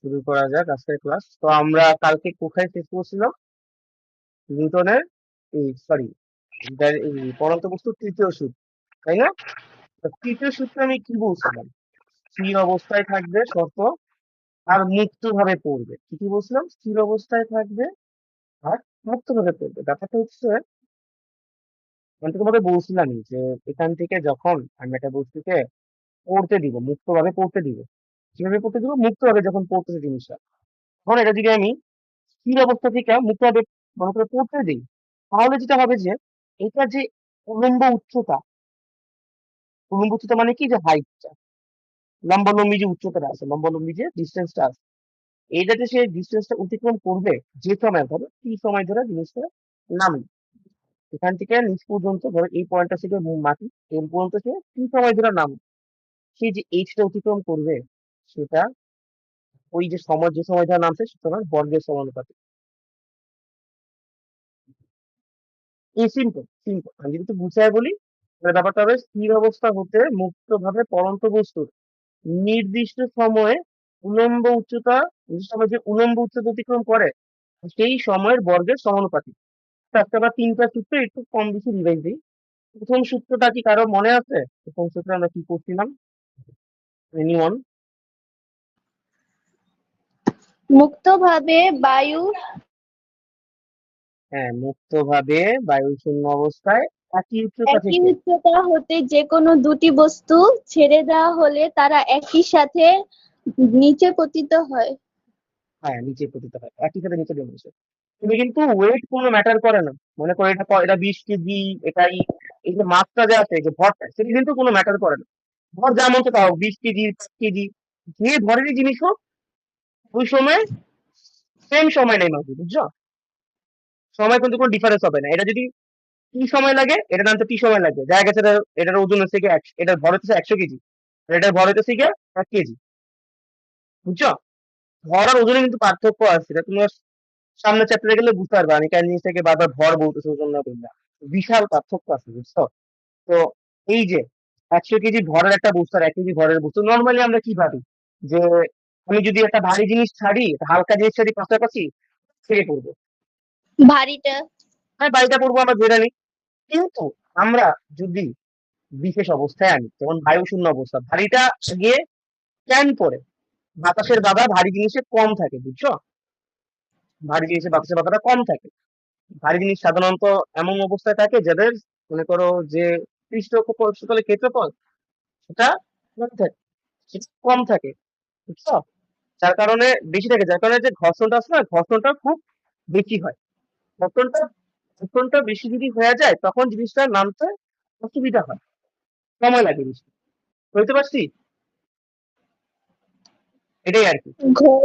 শুরু করা যাক আজকের ক্লাস। তো আমরা কালকে কোথায় শেষ করছিলাম? নিউটনের সরি পরন্ত বস্তুর তৃতীয় সূত্র, তাই না? তো তৃতীয় সূত্রে আমি কি বলছিলাম? স্থির অবস্থায় থাকবে শর্ত, আর মুক্ত ভাবে পড়বে। কি কি বলছিলাম? স্থির অবস্থায় থাকবে আর মুক্ত ভাবে পড়বে। ব্যাপারটা হচ্ছে, আমি তো তোমাকে বলছিলামই যে এখান থেকে যখন আমি একটা বস্তুকে পড়তে দিব, মুক্ত ভাবে পড়তে দিব, কিভাবে পড়তে দিব? মুক্ত ভাবে যখন পড়তেছে জিনিসটা, তখন এটা যদি আমি স্থির অবস্থা থেকে মুক্তভাবে মনে করে পড়তে দিই, তাহলে যেটা হবে যে এটা যে উলম্ব উচ্চতা, উলম্ব উচ্চতা মানে কি? যে হাইটটা, লম্বালম্বী যে উচ্চতাটা আছে, লম্বালম্বী যে ডিস্টেন্সটা আছে, এইটাতে সে ডিস্টেন্সটা অতিক্রম করবে যে সময় ধরো টি সময় ধরে জিনিসটা নামে এখান থেকে নিচ পর্যন্ত, ধরো এই পয়েন্টটা থেকে মাটি এর পর্যন্ত সে টি সময় ধরে নামে, সে যে এইচটা অতিক্রম করবে সেটা ওই যে সময়, যে সময় ধরে নামছে সেটা বর্গের সমানুপাতিক। এই সিম্পল সিম্পল, আমি যদি একটু গুছায় বলি তাহলে ব্যাপারটা হবে, স্থির অবস্থা হতে মুক্তভাবে পড়ন্ত বস্তুর নির্দিষ্ট সময়ে উলম্ব উচ্চতা, নির্দিষ্ট সময় যে উলম্ব উচ্চতা অতিক্রম করে সেই সময়ের বর্গের সমানুপাতিক। তো আজকে আমরা তিনটা সূত্র একটু কম বেশি রিভাইজ দিই। প্রথম সূত্রটা কি কারো মনে আছে? প্রথম সূত্রে আমরা কি করছিলাম? এনিওয়ান? মুক্তভাবে বায়ু হ্যাঁ, মুক্তভাবে বায়ু শূন্য অবস্থায় একই উচ্চতা একই থেকে, উচ্চতা হতে যে কোনো দুটি বস্তু ছেড়ে দেওয়া হলে তারা একই সাথে নিচে পতিত হয়। হ্যাঁ নিচে পতিত হয়, একই সাথে নিচে নেমে আসে। তুমি কিন্তু ওয়েট কোনো ম্যাটার করে না, মনে করো এটা এটা 20 কেজি, এটাই এই যে মাত্রা যে আছে, যে ভরটা, সেটা কিন্তু কোনো ম্যাটার করে না। ভর যা মতো তাও 20 কেজি, 5 কেজি, যে ভরেরই জিনিস হোক ওই সময় সেম সময় নেই মাত্র, বুঝছো? সময় কিন্তু কোনো ডিফারেন্স হবে না। এটা যদি টি সময় লাগে, এটা নামতে টি সময় লাগবে। দেখা গেছে এটার ওজন হচ্ছে কি এটার ভর হচ্ছে 100 কেজি, এটার ভর হচ্ছে কি 1 কেজি, বুঝছো? ভর আর ওজনে কিন্তু পার্থক্য আছে, এটা তোমার সামনে চ্যাপ্টারে গেলে বুঝতে পারবে। আমি কেন জিনিসটাকে বারবার ভর বলতেছি, ওজন না বললাম, বিশাল পার্থক্য আছে, বুঝছো? তো এই যে 100 কেজি ভরের একটা বস্তু আর 1 কেজি ভরের বস্তু, নর্মালি আমরা কি ভাবি যে আমি যদি একটা ভারী জিনিস ছাড়ি, একটা হালকা জিনিস ছাড়ি, পাশাপাশি ছেড়ে পড়বো, ভারীটা হ্যাঁ বাড়িটা পড়বো, আমরা ধরে নিই। কিন্তু আমরা যদি বিশেষ অবস্থায় আনি, যেমন বায়ু শূন্য অবস্থা, ভারীটা গিয়ে কেন পড়ে? বাতাসের বাধা ভারী জিনিসে কম থাকে, বুঝছো? ভারী জিনিসে বাতাসের বাধাটা কম থাকে। ভারী জিনিস সাধারণত এমন অবস্থায় থাকে যাদের, মনে করো যে পৃষ্ঠতলের ক্ষেত্রফল সেটা কম থাকে, সেটা কম থাকে, বুঝছো? যার কারণে বেশি থাকে, যার কারণে যে ঘর্ষণটা আছে না, ঘর্ষণটা খুব বেশি হয়। ঘর্ষণটা ঘর্ষণটা বেশি যদি হয়ে যায় তখন জিনিসটা নামতে অসুবিধা হয়, সময় লাগে বেশি। বুঝতে পারছি? এটাই আর কি।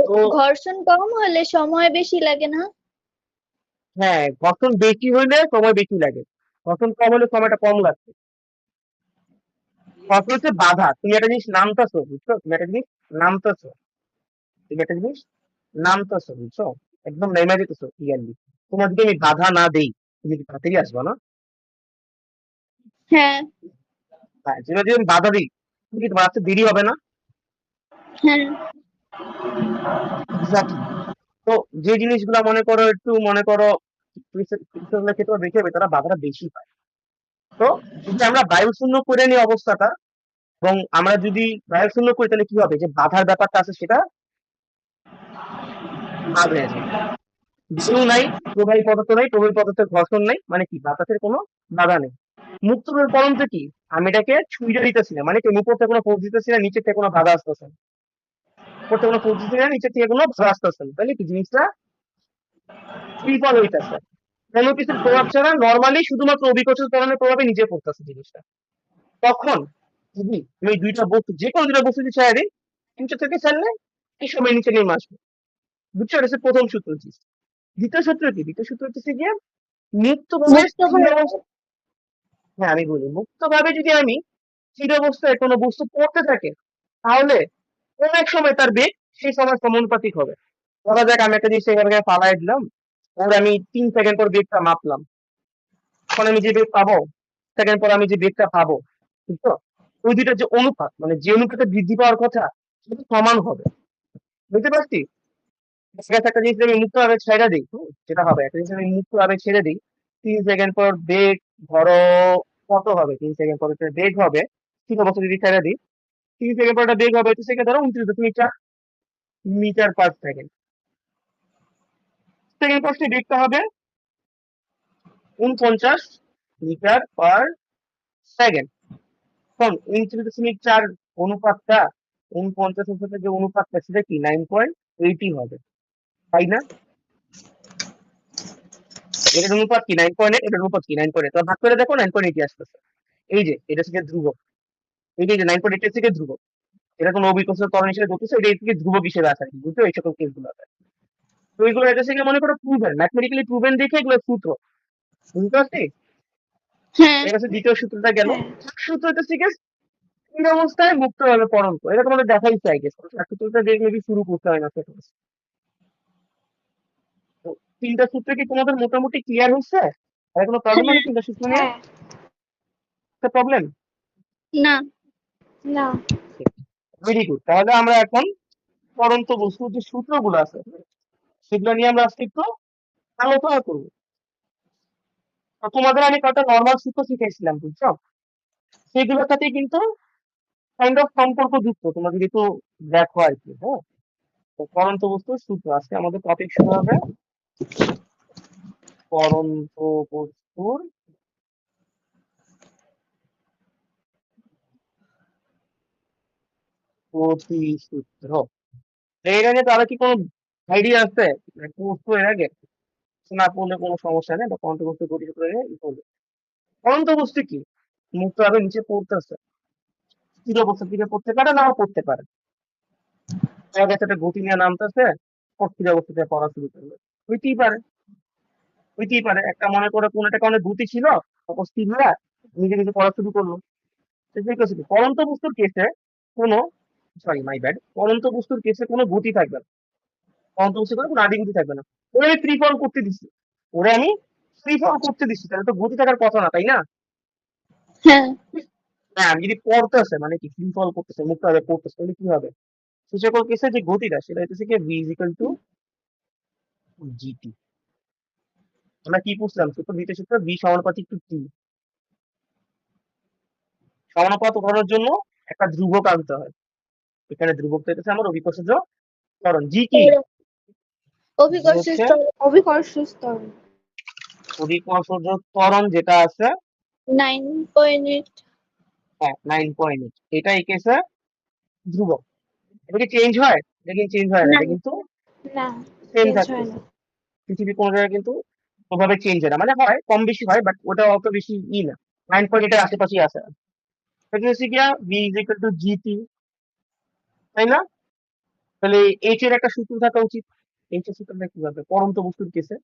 তো ঘর্ষণ কম হলে সময় বেশি লাগে না? হ্যাঁ, ঘর্ষণ বেশি হইলে সময় বেশি লাগে, ঘর্ষণ কম হলে সময়টা কম লাগবে। ঘর্ষণ হচ্ছে বাধা, তুমি একটা জিনিস নামতেছো, বুঝছো? তুমি একটা জিনিস নামতেছো, তুমি একটা জিনিস নামতেছো, বুঝছো? একদম নেমে যেতেছো ক্লিয়ারলি, তোমার যদি আমি বাধা না দেই তুমি কি তাড়াতাড়ি আসবা না? হ্যাঁ, হ্যাঁ, যদি আমি বাধা দিই তুমি কি তোমার আসতে দেরি হবে না? হ্যাঁ। এক্স্যাক্টলি। তো যে জিনিসগুলো মনে করো একটু, মনে করো কৃষকের ক্ষেত্রে বেশি হবে, তারা বাধাটা বেশি পায়। তো যদি আমরা বায়ু শূন্য করে নিই অবস্থাটা, এবং আমরা যদি বায়ু শূন্য করি, তাহলে কি হবে? যে বাধার ব্যাপারটা আছে সেটা বাদ হয়ে যাবে। বায়ু নাই, প্রবাহী পদার্থ নাই, প্রবাহী পদার্থের ঘর্ষণ নাই, মানে কি? বাতাসের কোনো বাধা নেই। মুক্ত পরন্ত কি? আমি এটাকে ছুঁইটা দিতেছি না, মানে কি? আমি উপর থেকে কোনো ফোর্স দিতেছি না, নিচের থেকে কোনো বাধা আসতেছে না, উপর থেকে কোনো ফোর্স দিতেছি না, নিচের থেকে কোনো বাধা আসতেছে না, তাহলে কি জিনিসটা ফল হইতেছে, কোনো কিছুর প্রভাব ছাড়া নর্মালি শুধুমাত্র অভিকর্ষের ত্বরণের প্রভাবে নিচে পড়তেছে জিনিসটা। তখন যদি আমি দুইটা বস্তু, যে কোনো দুইটা বস্তু যদি ছেড়ে দিই, নিচে থেকে ছাড়লে এই সময় নিচে নেমে আসবে, বুঝছো? এটা হচ্ছে প্রথম সূত্র। দ্বিতীয় সূত্র কি? দ্বিতীয় সূত্র হচ্ছে গিয়ে মুক্তভাবে স্থির মুক্তভাবে অবস্থা। হ্যাঁ আমি বলি, মুক্তভাবে যদি আমি স্থির অবস্থায় কোনো বস্তু পড়তে থাকে, তাহলে কোন এক সময় তার বেগ সেই সময় সমানুপাতিক হবে। ধরা যাক আমি একটা জিনিস এখানে ফালাই দিলাম, ওর আমি 3 সেকেন্ড পর বেগটা মাপলাম, তখন আমি যে বেগ পাবো, সেকেন্ড পর আমি যে বেগটা পাবো, বুঝছো? ওই দুইটার যে অনুপাত, মানে যে অনুপাতে বৃদ্ধি পাওয়ার কথা, সেটা সমান হবে। বুঝতে পারছি? ঠিক আছে, একটা জিনিস আমি মুক্তভাবে ছেড়ে দিই, যেটা হবে একটা জিনিস আমি মুক্তভাবে ছেড়ে দিই, 3 সেকেন্ড পর বেগ ধরো কত হবে, 3 সেকেন্ড পর একটা বেগ হবে, ঠিক অবস্থা যদি ছেড়ে দিই, 3 সেকেন্ড পর একটা বেগ হবে, তো সেখানে ধরো 29.4 মিটার পার সেকেন্ড। সেকেন্ড পর সেই বেগটা হবে 49 মিটার পার সেকেন্ড। এখন 29.4 অনুপাতটা 49-এর সাথে যে অনুপাতটা সেটা কি 9.80 হবে, তাই না? এটার অনুপাত কি 9.8, এটার অনুপাত কি 9.8, তো ভাগ করে দেখো 9.80 আসতেছে। এই যে এটা থেকে ধ্রুবক, এই যে 9.8 থেকে ধ্রুবক, এটা কোনো অবিকর্ষণ ত্বরণ হিসেবে ঘটতেছে, এটা এর থেকে ধ্রুবক হিসেবে আসে আর কি, বুঝছো এই সকল কেসগুলো। তো এগুলো এটা থেকে মনে করো প্রুভেন, ম্যাথমেটিক্যালি প্রুভেন দেখে এগুলো সূত্র, বুঝতে পারছি? হ্যাঁ এর কাছে দ্বিতীয় সূত্রটা গেল। হ্যাঁ সূত্র হচ্ছে ঠিক আছে, স্থির অবস্থায় মুক্তভাবে পড়ন্ত, এটা তোমাদের দেখাই চাই গেছে, সূত্রটা দেখলে কি শুরু করতে হয় না সেটা। তো 3টা সূত্র কি তোমাদের মোটামুটি ক্লিয়ার হচ্ছে? আর কোনো প্রবলেম আছে 3টা সূত্র নিয়ে? হ্যাঁ প্রবলেম? না না ভেরি গুড, তাহলে আমরা এখন পড়ন্ত বস্তুর যে সূত্রগুলো আছে সেগুলো নিয়ে আমরা আজকে একটু আলোচনা করবো। তো তোমাদের আমি কয়েকটা নর্মাল সূত্র শিখেছিলাম, বুঝছো? সেগুলোর সাথে কিন্তু কাইন্ড অফ সম্পর্ক যুক্ত, তোমরা যদি একটু দেখো আর কি। হ্যাঁ, তো পড়ন্ত বস্তুর সূত্র, আজকে আমাদের টপিক শুরু হবে পড়ন্ত বস্তুর গতিসূত্র। এটা নিয়ে তাহলে কি কোনো আইডিয়া আছে? পড়তো এর আগে? না পড়লে কোনো সমস্যা নেই, বা পড়ন্ত বস্তুর গতিসূত্র নিয়ে পড়বে। পড়ন্ত বস্তু কি? মুক্তভাবে নিচে পড়তেছে, স্থির অবস্থার দিকে পড়তে পারে, নাও পড়তে পারে। দেখা গেছে একটা গতি নিয়ে নামতেছে, স্থির অবস্থাতে পড়া শুরু করবে, হইতেই পারে। হইতেই পারে একটা মনে করে কোন একটা কারণে গতি ছিল, তখন স্থির হয়ে নিজে নিজে পড়া শুরু করলো। তো সেই কেসে কি? পড়ন্ত বস্তুর কেসে কোনো, সরি মাই ব্যাড, পড়ন্ত বস্তুর কেসে কোনো গতি থাকবে না, পড়ন্ত বস্তুর কোনো আদি গতি থাকবে না। ওরে আমি ফ্রি ফল করতে দিচ্ছি, ওরে আমি ফ্রি ফল করতে দিচ্ছি, তাহলে তো গতি থাকার কথা না, তাই না? হ্যাঁ হ্যাঁ, আমি যদি পড়তেছে মানে কি ফ্রি ফল করতেছে, মুক্তভাবে পড়তেছে, তাহলে কি হবে? সে সকল কেসে যে গতিটা সেটা হচ্ছে কি V is equal to GT. আমরা কি বুঝলাম? সূত্র দ্বিতীয় সূত্র ভি সমানুপাতিক টু টি। সমানুপাত ওঠানোর জন্য একটা ধ্রুবক আনতে হয়, এখানে ধ্রুবকটা হচ্ছে আমার অভিকর্ষজ ত্বরণ, জি কি? জি অভিকর্ষ হচ্ছে স্তর অভিকর্ষ স্তর অভিকর্ষজ ত্বরণ যেটা আছে, 9.8 হ্যাঁ 9.8, এটা এই কেসে ধ্রুবক। এটা কি চেঞ্জ হয়? এটা কিন্তু চেঞ্জ হয় না, না এটা কিন্তু না সেম চেঞ্জ হয় থাকতেছে। না পৃথিবীর কোনো জায়গায় কিন্তু ওভাবে চেঞ্জ হয় না, মানে হয় কম বেশি হয়, বাট ওটা অত বেশি না, 9.8 এর আশেপাশেই আছে। এটা হচ্ছে গিয়া V is equal to GT, তাই না? তাহলে এইচ এর একটা সূত্র থাকা উচিত। এইচ এর সূত্রটা কি হবে পরন্ত বস্তুর কেসে?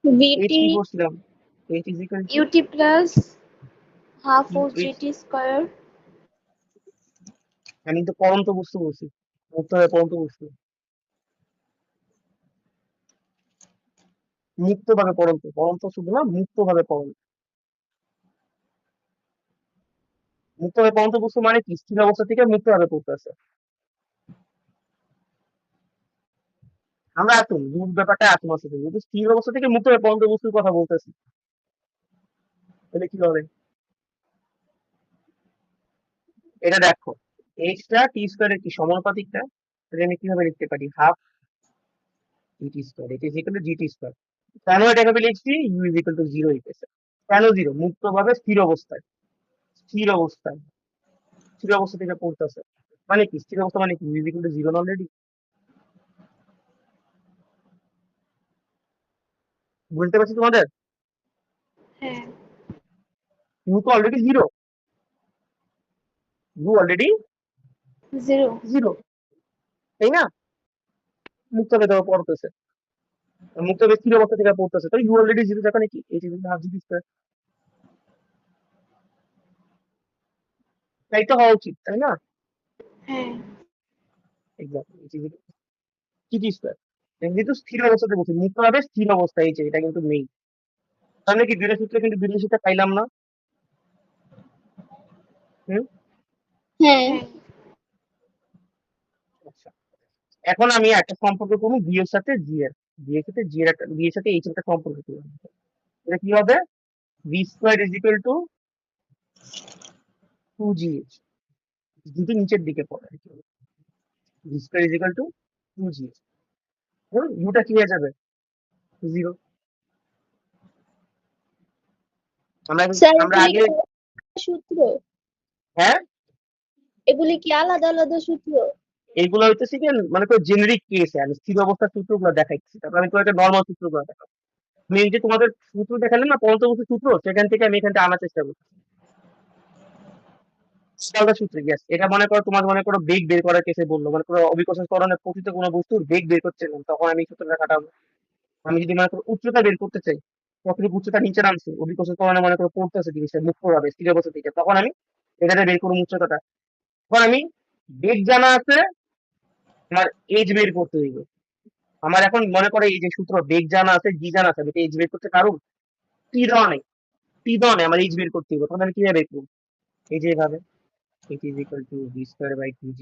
এইচ বিটি কি করছিলাম? H is equal to UT plus half ও এইচ, জিটি স্কয়ার আমি তো পরন্ত বস্তু বলছি, মুক্ত হবে পরন্ত বস্তু, মুক্ত ভাবে পরন্ত, পরন্ত শুধু না, মুক্ত ভাবে পরন্ত। মুক্ত ভাবে পরন্ত বস্তু মানে কি? স্থির অবস্থা থেকে মুক্ত ভাবে পড়তেছে। আমরা আতুম দূর ব্যাপারটা আতুম আছে, যদি স্থির অবস্থা থেকে মুক্ত ভাবে পরন্ত বস্তুর কথা বলতেছি, তাহলে কি হবে? এটা দেখো, এইচটা টি স্কোয়ারের কি সমানুপাতিকটা, তাহলে আমি কিভাবে লিখতে পারি? হাফ টি স্কোয়ার, এটা is equal to GT square. কেন এটা এভাবে লিখছি? U is equal to zero হইতেছে। কেন জিরো? মুক্ত ভাবে স্থির অবস্থায়, স্থির অবস্থায়, স্থির অবস্থা থেকে পড়তেছে, মানে কি স্থির অবস্থা মানে কি? U is equal to zero already, বুঝতে পারছি তোমাদের? হ্যাঁ ইউ তো already zero, U already zero zero, তাই না? মুক্ত ভাবে দেওয়া পড়তেছে, মুক্ত ভাবে স্থির অবস্থা থেকে পড়তেছে, তাই ইউ অলরেডি জিরো, যেখানে কি h is half GT square, তাই তো হওয়া উচিত, তাই না? হ্যাঁ exactly, H is GT square. যেহেতু স্থির অবস্থাতে বলছি, মুক্ত ভাবে স্থির অবস্থা, এই যে এটা কিন্তু নেই, তাহলে কি দুইটা সূত্রে কিন্তু দুইটা সূত্রে পাইলাম না? হুম, হ্যাঁ এখন আমি একটা সম্পর্ক করবো বি এর সাথে জি এর, বি এর সাথে জি এর একটা, বি এর সাথে এইচ এর একটা সম্পর্ক করবো। এটা কি হবে? V square is equal to 2gh, দুটো নিচের দিকে পড়ে আর কি। V square is equal to 2gh, ইউটা কি হয়ে যাবে? 0। আমরা স্যার আমরা এগুলি আগে, কি সূত্র? হ্যাঁ, এগুলি কি আলাদা আলাদা সূত্র? এইগুলো হইতেছে কি মানে কোনো জেনারিক কেসে আমি স্থির অবস্থার সূত্রগুলো দেখাইছি, তারপর আমি তোমাকে নর্মাল সূত্রগুলো দেখাবো। আমি এই যে তোমাদের সূত্র দেখালাম না, পরন্তবস্তু সূত্র, সেখান থেকে আমি এখানটা আনার চেষ্টা করছি আলাদা সূত্রে। গ্যাস এটা মনে করো তোমার মনে করো বেগ বের করার কেসে বললো, মনে করো অভিকর্ষণ ত্বরণের প্রকৃত কোনো বস্তুর বেগ বের করছিলাম, তখন আমি এই সূত্রটা খাটাবো। আমি যদি মনে করো উচ্চতা বের করতে চাই, কতটুকু উচ্চতা নিচে নামছে অভিকর্ষণ ত্বরণে মনে করো পড়তেছে জিনিসটা মুক্ত ভাবে স্থির অবস্থা থেকে, তখন আমি এটাতে বের করবো উচ্চতাটা। তখন আমি বেগ জানা আছে, আমার এইচ বের করতে হইবে। আমার এখন মনে করে এই যে সূত্র বেগ জানা আছে, জি জানা আছে, এইচ বের করতে কারণ টি দেওয়া নেই, টি দেওয়া নেই, আমার এইচ বের করতে হবে। তখন আমি কিভাবে বের করবো? এই যে এভাবে, it is equal to v square by 2g,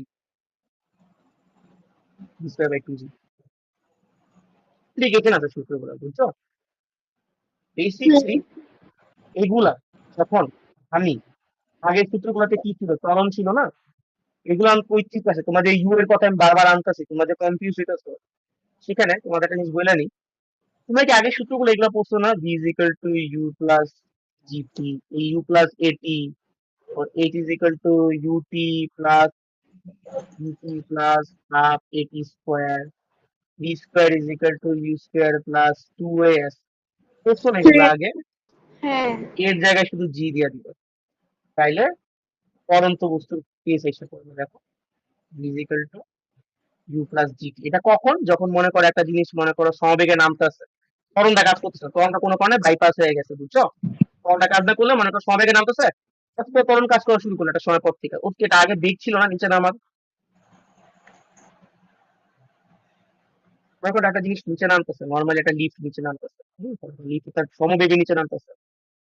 v square by 2g। লিখেছেন আছে সূত্রগুলো, বুঝছো? বেসিকলি এগুলা যখন আমি আগের সূত্রগুলোতে কি ছিল, ত্বরণ ছিল না, এগুলো আমি পৈতৃক আছে, তোমাদের ইউ এর কথা আমি বারবার আনতেছি, তোমরা যে কনফিউজ হইতেছো, সেখানে তোমাদের একটা জিনিস বলে নি। তোমরা কি আগের সূত্রগুলো এগুলো পড়ছো না? v is equal to u plus gt, এই u plus at, or at is equal to ut plus ut plus half at square, v square is equal to u square plus 2as। পড়ছো না এগুলো আগে? হ্যাঁ। এর জায়গায় শুধু জি দিয়ে দিবে, তাইলে পরন্ত বস্তুর কেস এসে পড়বে। দেখো ইজিক্যাল টু ইউ প্লাস জি, এটা কখন? যখন মনে করো একটা জিনিস মনে করো সমবেগে নামতেছে, ত্বরণটা কাজ করতেছে, ত্বরণটা কোনো কারণে বাইপাস হয়ে গেছে, বুঝছো? ত্বরণটা কাজ না করলে মনে করো সমবেগে নামতেছে, তারপরে ত্বরণ কাজ করা শুরু করলো একটা সময় পর থেকে। ওকে, এটা আগে বেগ ছিল না নিচে নামার, মনে করো একটা জিনিস নিচে নামতেছে, নর্মালি একটা লিফট নিচে নামতেছে, লিফট তার সমবেগে নিচে নামতেছে,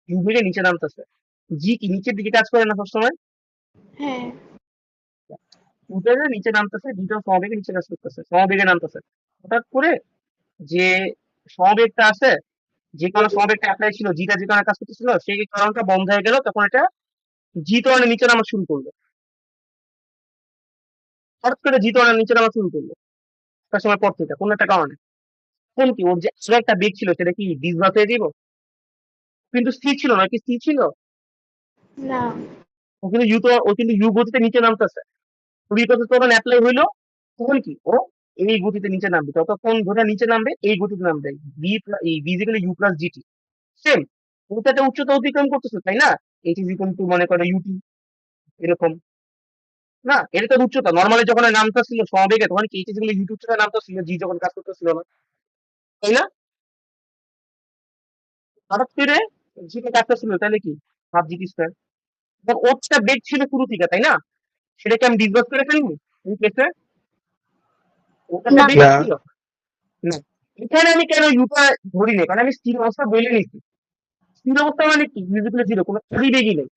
ইউ বেগে নিচে নামতেছে, জি কি নিচের দিকে কাজ করে না সবসময়? হ্যাঁ। উঠে নিচে নামতেছে, দুটো সমবেগে নিচে কাজ করতেছে, সমবেগে নামতেছে। হঠাৎ করে যে সমবেগটা আছে, যে কারণে সমবেগটা অ্যাপ্লাই ছিল, জিটা যে কারণে কাজ করতেছিল, সেই কারণটা বন্ধ হয়ে গেল, তখন এটা জি ত্বরণের নিচে নামা শুরু করলো। হঠাৎ করে জি ত্বরণের নিচে নামা শুরু করলো একটা সময় পর থেকে, কোনো একটা কারণে। কোন কি ওর যে আসলে একটা বেগ ছিল, সেটা কি ডিসভার্স হয়ে দিব? কিন্তু স্থির ছিল না, কি স্থির ছিল? না। ও কিন্তু ইউ, তো ও কিন্তু ইউ গতিতে নিচে নামতেছে, বিকজ ত্বরণ অ্যাপ্লাই হইলো, তখন কি ও এই গতিতে নিচে নামবে, ততক্ষণ ধরে নিচে নামবে এই গতিতে নামবে, বি এই বিজিক্যালি ইউ প্লাস জিটি। সেম, তুমি তো একটা উচ্চতা অতিক্রম করতেছো, তাই না? এইচ ইজ ইকুয়াল টু মনে করো ইউটি, এরকম না? এটা তো উচ্চতা, নর্মালি যখন নামতেছিল সমবেগে, তখন কি এইচ ইজ ইকুয়াল ইউটি উচ্চতা নামতেছিল, জি যখন কাজ করতেছিল না, তাই না? হঠাৎ করে জিটা কাটতেছিল, তাহলে কি হাফ জিটি স্কোয়ার, তখন ওরটা বেগ ছিল শুরু থেকে, তাই না? সেটাকে আমি ডিসভার্স করে ফেলবো এই কেসে, ওটা একটা না। বেগ না, ছিল না। এখানে আমি কেন ইউটা ধরি না, কারণ আমি স্থির অবস্থা বলে নিচ্ছি। স্থির অবস্থা মানে কি, মিউজিক্যাল জিরো, কোনো আদি বেগই নেই,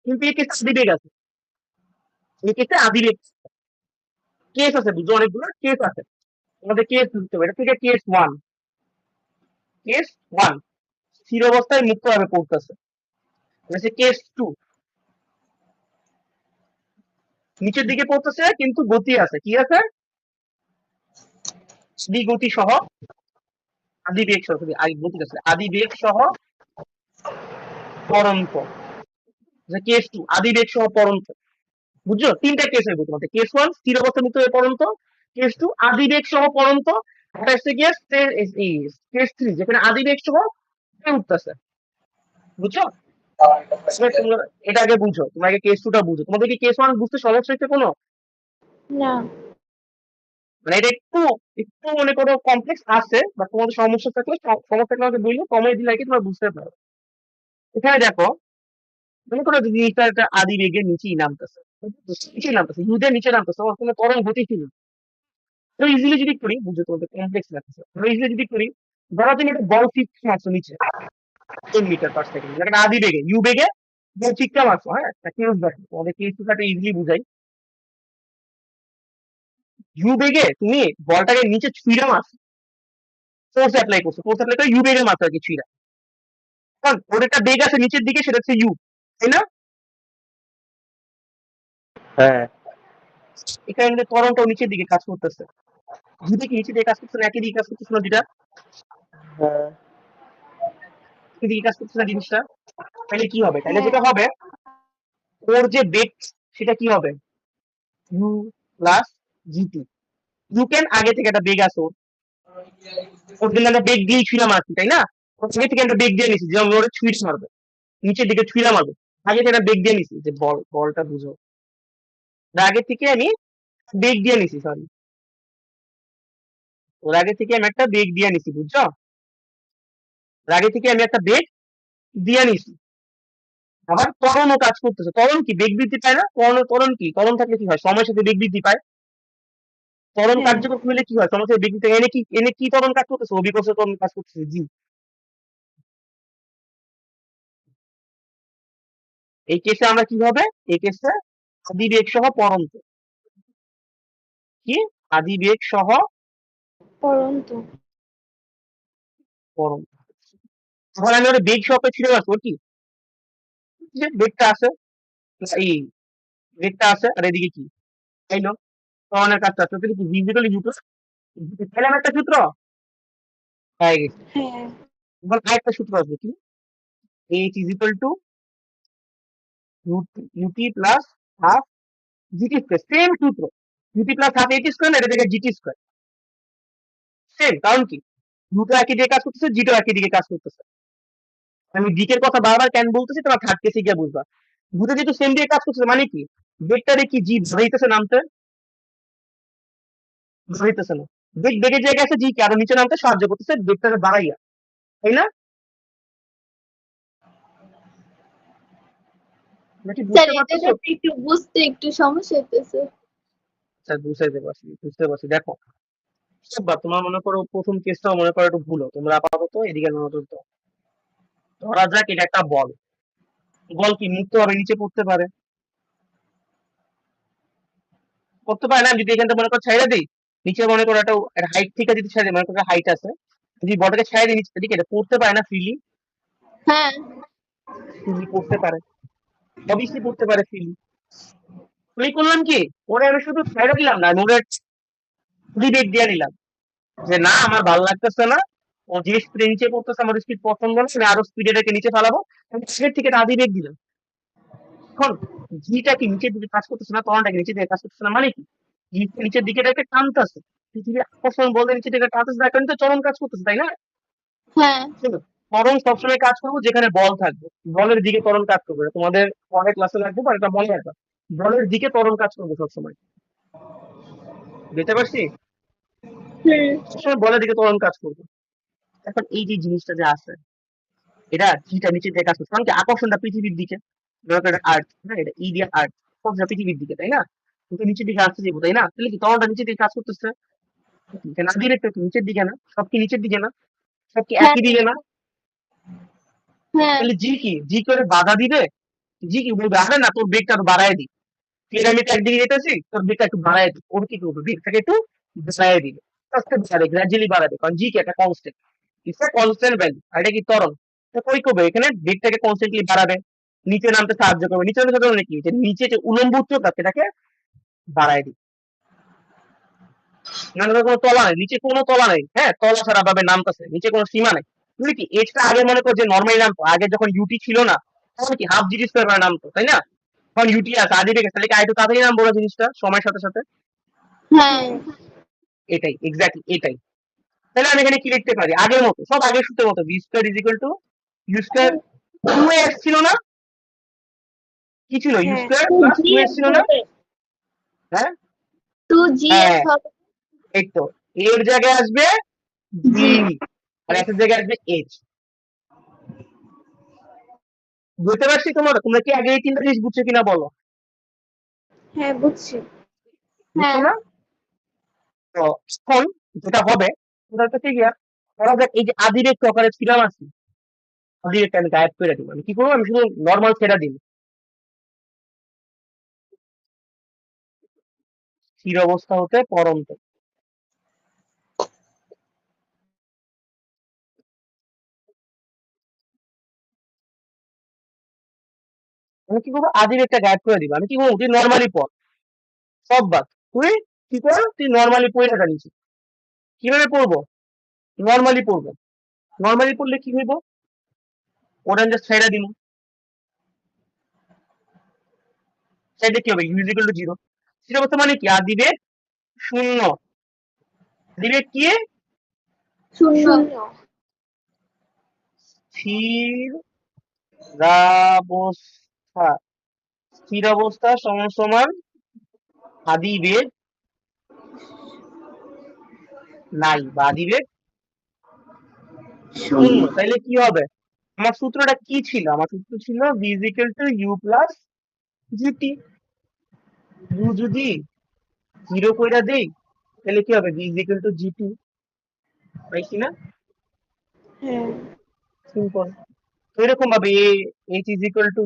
কিন্তু এই কেসে আদি বেগ আছে, এই কেসে আদি বেগ কেস আছে, বুঝছো? অনেকগুলো কেস আছে, আমাদের কেস বুঝতে হবে। এটা থেকে কেস ওয়ান, কেস ওয়ান স্থির অবস্থায় মুক্তভাবে পড়তেছে। কেস টু নিচের দিকে পড়তেছে, কিন্তু গতি আছে, কি আছে? আদি গতি সহ, আদি বেগ সহ, আদি গতি আছে, আদি বেগ সহ পরন্ত। কেস টু আদি বেগ সহ পরন্ত, বুঝছো? তিনটা কেস হইব তোমাদের, কেস ওয়ান স্থির অবস্থা মুক্ত হয়ে পরন্ত, কেস টু আদি বেগ সহ পরন্ত, একটা হচ্ছে কেস থ্রি যেখানে আদি বেগ সহ উঠতেছে, বুঝছো? এবার তোমরা এটা আগে বুঝো, তোমরা আগে কেস টুটা বুঝো। তোমাদের কি কেস ওয়ান বুঝতে সমস্যা হচ্ছে কোনো? না। মানে এটা একটু একটু মনে করো কমপ্লেক্স আছে, বা তোমাদের সমস্যা থাকলে সমস্যা থাকলে আমাকে বললে, কমে দিলে আর কি তোমরা বুঝতে পারো। এখানে দেখো, মনে করো যে জিনিসটা একটা আদি বেগের নিচেই নামতেছে, নিচেই নামতেছে, ইউদের নিচে নামতেছে, ওর কোনো ত্বরণ গতি ছিল না। তো ইজিলি যদি করি, বুঝছো তোমাদের কমপ্লেক্স লাগছে, আমরা ইজিলি যদি করি, ধরো তুমি একটা বল ফিক্স মারছো নিচে 10 মিটার পার সেকেন্ড, একটা আদি বেগে ইউ বেগে বল ফিক্সটা মারছো, হ্যাঁ, একটা কেস দেখো, তোমাদের কেস টুটা ইজিলি বুঝাই। ইউ বেগে তুমি বলটাকে নিচে ছুঁড়ে মারছো, ফোর্স অ্যাপ্লাই করছো, ফোর্স অ্যাপ্লাই করে ইউ বেগে মারছো আর কি ছুঁড়া, কারণ ওর একটা বেগ আছে নিচের দিকে, সেটা হচ্ছে ইউ, তাই না? হ্যাঁ এখানে কিন্তু ত্বরণটাও নিচের দিকে কাজ করতেছে, যদি কি নিচের দিকে কাজ করতেছে না একই দিকে কাজ করতেছে না দুইটা, হ্যাঁ একই দিকে কাজ করতেছে না জিনিসটা, তাহলে কি হবে? তাহলে হ্যাঁ যেটা হবে, ওর যে বেগ সেটা কি হবে, U plus GT. U can আগে থেকে একটা বেগ আছে ওর, ওর কিন্তু একটা বেগ দিয়ে ছুঁড়া মারছি, তাই না? ওর আগে থেকে একটা বেগ দিয়ে নিছি যে আমি ওর ছুঁড়ে মারবো, নিচের দিকে ছুঁড়া মারবো, আগে থেকে একটা বেগ দিয়ে নিছি, যে বলটা বুঝো, আগে থেকে আমি বেগ দিয়ে নিছি, সরি, ওর আগে থেকে আমি একটা বেগ দিয়ে নিছি, বুঝছো? ওর আগে থেকে আমি একটা বেগ দিয়ে নিছি। আবার ত্বরণও কাজ করতেছে, ত্বরণ কি বেগ বৃদ্ধি পায় না? ত্বরণ কি, ত্বরণ থাকলে কি হয়, সময়ের সাথে বেগ বৃদ্ধি পায়। ত্বরণ হ্যাঁ কার্যকর হলে কি হয়, সময়ের সাথে বেগ বৃদ্ধি পায়। এনে কি ত্বরণ কাজ করতেছে, অভিকর্ষের ত্বরণ কাজ করতেছে, জি। এই কেসে আমরা কি হবে, এই কেসে আদিবেগ সহ পরন্ত, কি আদিবেগ সহ পরন্তু পরন্ত। তখন আমি ওর বেগ সহ ছিল না তোর কি, যে বেগটা আছে, এই বেগটা আছে, আর এদিকে কি তাইলো, ত্বরণের কাজটা আছে, তাহলে কি ফিজিক্যালি দুটো পেলাম একটা সূত্র হয়ে গেছে। হ্যাঁ এবার আরেকটা সূত্র আছে, কি h is equal to UT plus half GT square, same সূত্র, u t plus half h square, এটা থেকে জিটি স্কোয়ার, সেম। কারণ কি, দুটো একই দিকে কাজ করতেছে, জিটো একই দিকে কাজ করতেছে। আমি দিকের কথা বারবার কেন বলতেছি, তোমার থার্ড কেসে গিয়ে বুঝবা। দুটো যেহেতু সেম দিয়ে কাজ করতেছে, মানে কি বেগটারে কি জি ধরাইতেছে নামতে, ধরাইতেছে না, বেগ বেগের জায়গায় আছে জি কে আরো নিচে নামতে সাহায্য করতেছে, বেগটারে বাড়াইয়া, তাই না? তোমরা কি স্যার বুঝতে এই পারতেছো? জায়গাটা একটু বুঝতে একটু সমস্যা হইতেছে। আচ্ছা বুঝতে পারছি, বুঝতে পারছি। দেখো, বা তোমার মনে করো প্রথম কেসটাও মনে করো একটু ভুলো, তোমরা আপাতত এদিকে নজর দাও। ধরা যাক এটা একটা বল, বল কি মুক্ত ভাবে নিচে পড়তে পারে, করতে পারে না? আমি যদি এখান থেকে মনে করো ছেড়ে দিই, নিচে মনে করো একটা হাইট থেকে যদি ছেড়ে দিই, মনে করো হাইট আছে, যদি বলটাকে ছেড়ে দিই নিচে দিকে, এটা পড়তে পারে না ফ্রিলি? হ্যাঁ ফ্রিলি পড়তে পারে, অবভিয়াসলি পড়তে পারে ফ্রিলি। আমি করলাম কি, ওরে আমি শুধু ছেড়ে দিলাম না, আমি ওরে বেগ দিয়ে নিলাম, যে না আমার ভালো লাগতেছে না, ও যে স্পিডে নিচে পড়তেছে আমার স্পিড পছন্দ না, আমি আরো স্পিডে এটাকে নিচে ফেলাবো, আমি সেটার থেকে একটা আধি বেগ দিলাম। এখন জিটা কি নিচের দিকে কাজ করতেছে না, তরণটাকে নিচের দিকে কাজ করতেছে না, মানে কি জি নিচের দিকে এটাকে টানতেছে, পৃথিবীর আকর্ষণ বলতে নিচের দিকে টানতেছে, তার কারণে তো চরণ কাজ করতেছে, তাই না? হ্যাঁ শোনো, ত্বরণ সবসময় কাজ করবো যেখানে বল থাকবে, বলের দিকে ত্বরণ কাজ করবে না। তোমাদের পরের ক্লাসে লাগবে, বা এটা মনে রাখবা, বলের দিকে ত্বরণ কাজ করবে সবসময়, বুঝতে পারছি? হুম সবসময় বলের দিকে ত্বরণ কাজ করবে। এখন এই যে জিনিসটা যে আছে, এটা জিটা নিচের দিকে কাজ করছে, কারণ কি আকর্ষণটা পৃথিবীর দিকে, আর্থ, হ্যাঁ এটা ই দিয়ে আর্থ, ফোর্সটা পৃথিবীর দিকে, তাই না? কিন্তু নিচের দিকে আসতে যাবো, তাই না? তাহলে কি ত্বরণটা নিচের দিকে কাজ করতেছে, না ডিরেক্ট নিচের দিকে না, সব কি নিচের দিকে না, সব কি হ্যাঁ একই দিকে না? হ্যাঁ তাহলে জি কি, জি করে বাধা দিবে, জি কি বলবে আরে না তোর বেগটা আরো বাড়ায় দি, পিরামিড একদিকে যেতেছি, তোর বেগটা একটু বাড়ায় দি, ওর কি করবে, বেগটাকে একটু বাড়ায় দিবে, আস্তে বাড়াবে, গ্রাজুয়ালি বাড়াবে, কারণ জি কি একটা constant, it's a constant value, আর এটা কি ত্বরণ, তো কই করবে এখানে বেগটাকে কনস্ট্যান্টলি বাড়াবে, নিচে নামতে সাহায্য করবে, নিচে নামতে সাহায্য করবে কি, যে নিচে যে উলম্ব উচ্চতা সেটাকে বাড়ায় দিবে, মানে ধরো কোনো তলা নেই, নিচে কোনো তলা নেই, হ্যাঁ তলা ছাড়া ভাবে নামতেছে, নিচে কোনো সীমা নেই, বুঝলি কি এজটা আগে মনে করো যে নর্মালি নামতো, আগে যখন ইউটি ছিল না তখন কি হাফ জিটি স্কোয়ার নামতো, তাই না? এখন ইউটি আছে আগে থেকে, তাহলে কি আরেকটু তাড়াতাড়ি নামবো না জিনিসটা সময়ের সাথে সাথে, হ্যাঁ এটাই এক্স্যাক্টলি এটাই। তাহলে আমি এখানে কি লিখতে পারি, আগের মতো, সব আগের সূত্রের মতো, V square is equal to U square, two X ছিল না, কি ছিল, ইউ হ্যাঁ square two plus G two X S ছিল না? হবে, হ্যাঁ, টু জি এস হ্যাঁ, হবে। এই তো, এর জায়গায় আসবে জি, জি আর একের জায়গায় আসবে এইচ। বুঝতে পারছি, তোমরা তোমরা কি আগে এই তিনটা জিনিস বুঝছো কিনা বলো, হ্যাঁ বুঝছি। বুঝছো হ্যাঁ না? তো এখন যেটা হবে সেটা হচ্ছে গিয়া, ধরা যাক এই যে আদিবেগ প্রকারে ছিলাম আছি, আদিবেগটা আমি গায়েব করে দিব, আমি কি করবো, আমি শুধু নর্মাল ছেড়ে দিব, স্থির অবস্থা হতে পরন্ত। আমি কি করবো, আদির একটা গাইড করে দিবা। আমি কি করবো, তুই নর্মালি পড়, সব বাদ। তুই কি কর, তুই নর্মালি পড়ে থাকা নিচে। কিভাবে পড়বো, নর্মালি পড়বো। নর্মালি পড়লে কি হইব, ওটা জাস্ট ছেড়ে দিব। সাইডে কি হবে, ইউ ইজ ইকুয়াল টু 0। স্থির অবস্থা মানে কি, আদিবেগ শূন্য। আদিবেগ কি, শূন্য। স্থির অবস্থা। স্থির অবস্থা সমান সমান আদিবেগ নাই বা আদিবেগ শূন্য। তাইলে কি হবে, আমার সূত্রটা কি ছিল, আমার সূত্র ছিল v is equal to u plus GT. U যদি 0 কইরা দেই তাহলে কি হবে, v is equal to g t. পাইছি না, হ্যাঁ। সিম্পল। তো এরকম ভাবে h is equal to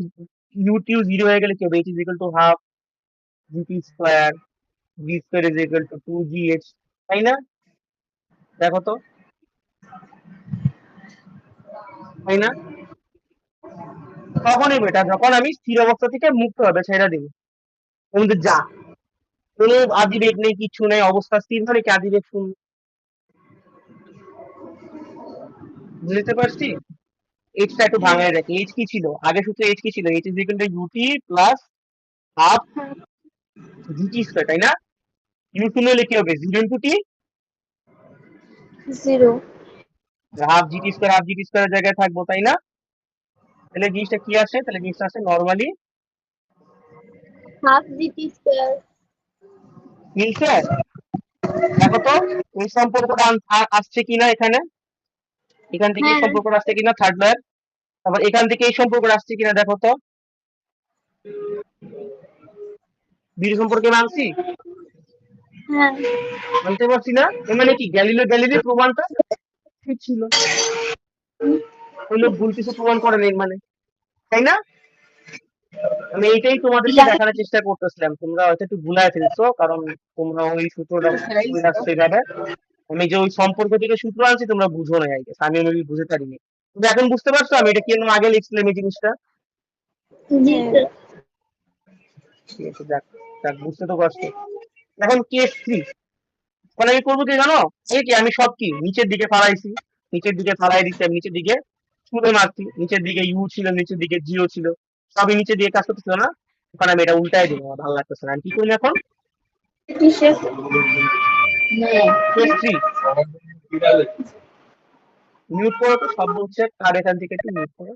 u টিউ 0 হয়ে গেলে কি হবে, h is equal to half GT square, V square is equal to 2gh। তাই না, দেখো তো, তাই না। তখনই বেটা যখন আমি স্থির অবস্থা থেকে মুক্ত হবে ছেড়ে দিব, কিন্তু যা কোনো আদিবেগ নেই, কিছু নেই, অবস্থা স্থির মানে কি আদিবেগ শূন্য। বুঝতে পারছি। এইচটা একটু ভাঙায় রাখি, এইচ কি ছিল আগে, সূত্রে এইচ কি ছিল, h is equal to UT plus half GT square, তাই না। ইউ শূন্য হলে কি হবে, 0 into t, 0। Half GT square, half g t স্কয়ারের জায়গায় থাকবো, তাই না। তাহলে জিনিসটা কি আসে, তাহলে জিনিসটা আসে নরমালি হাফ জিটি স্কয়ার। মিলছে। দেখো তো এই সম্পর্কটা আসছে কিনা এখানে, এখান থেকে এই হ্যাঁ। সম্পর্কটা আসছে কিনা থার্ড লেয়ার। তারপর এখান থেকে এই সম্পর্কটা আসছে কিনা দেখো তো, দুই সম্পর্কে মানছি, হ্যাঁ। মানতে পারছি না। এর মানে কি গ্যালিলির প্রমাণটা ঠিক ছিল, ওই লোক ভুল কিছু প্রমাণ করেন এর মানে, তাই না। আমি এইটাই তোমাদেরকে দেখানোর চেষ্টা করতেছিলাম, তোমরা হয়তো একটু ভুলায় ফেলছো, কারণ তোমরা ওই সূত্রটা বুঝে আসছো এইভাবে। আমি যে ওই সম্পর্ক থেকে সূত্র আনছি তোমরা বুঝো না, আই গেস আমি মেবি বুঝে পারিনি। তুমি এখন বুঝতে পারছো আমি এটা কেন আগে লিখছিলাম এই জিনিসটা। জি স্যার। ঠিক আছে, দেখ দেখ বুঝতে তো পারছো। এখন কেস 3, এখন আমি করবো কি জানো, এই কি আমি সব কি নিচের দিকে ফালাইছি, নিচের দিকে ফালাই দিচ্ছি, আমি নিচের দিকে ছুঁড়ে মারছি, নিচের দিকে ইউ ছিল, নিচের দিকে জিও ছিল, সবই নিচে দিয়ে কাজ করতেছিল না। এখন আমি এটা উল্টাই দিব, আমার ভালো লাগতেছে না, আমি কি করি এখন, কিসের? কেস 3 মিউট করো তো, শব্দ হচ্ছে আর এখান থেকে একটু মিউট করো,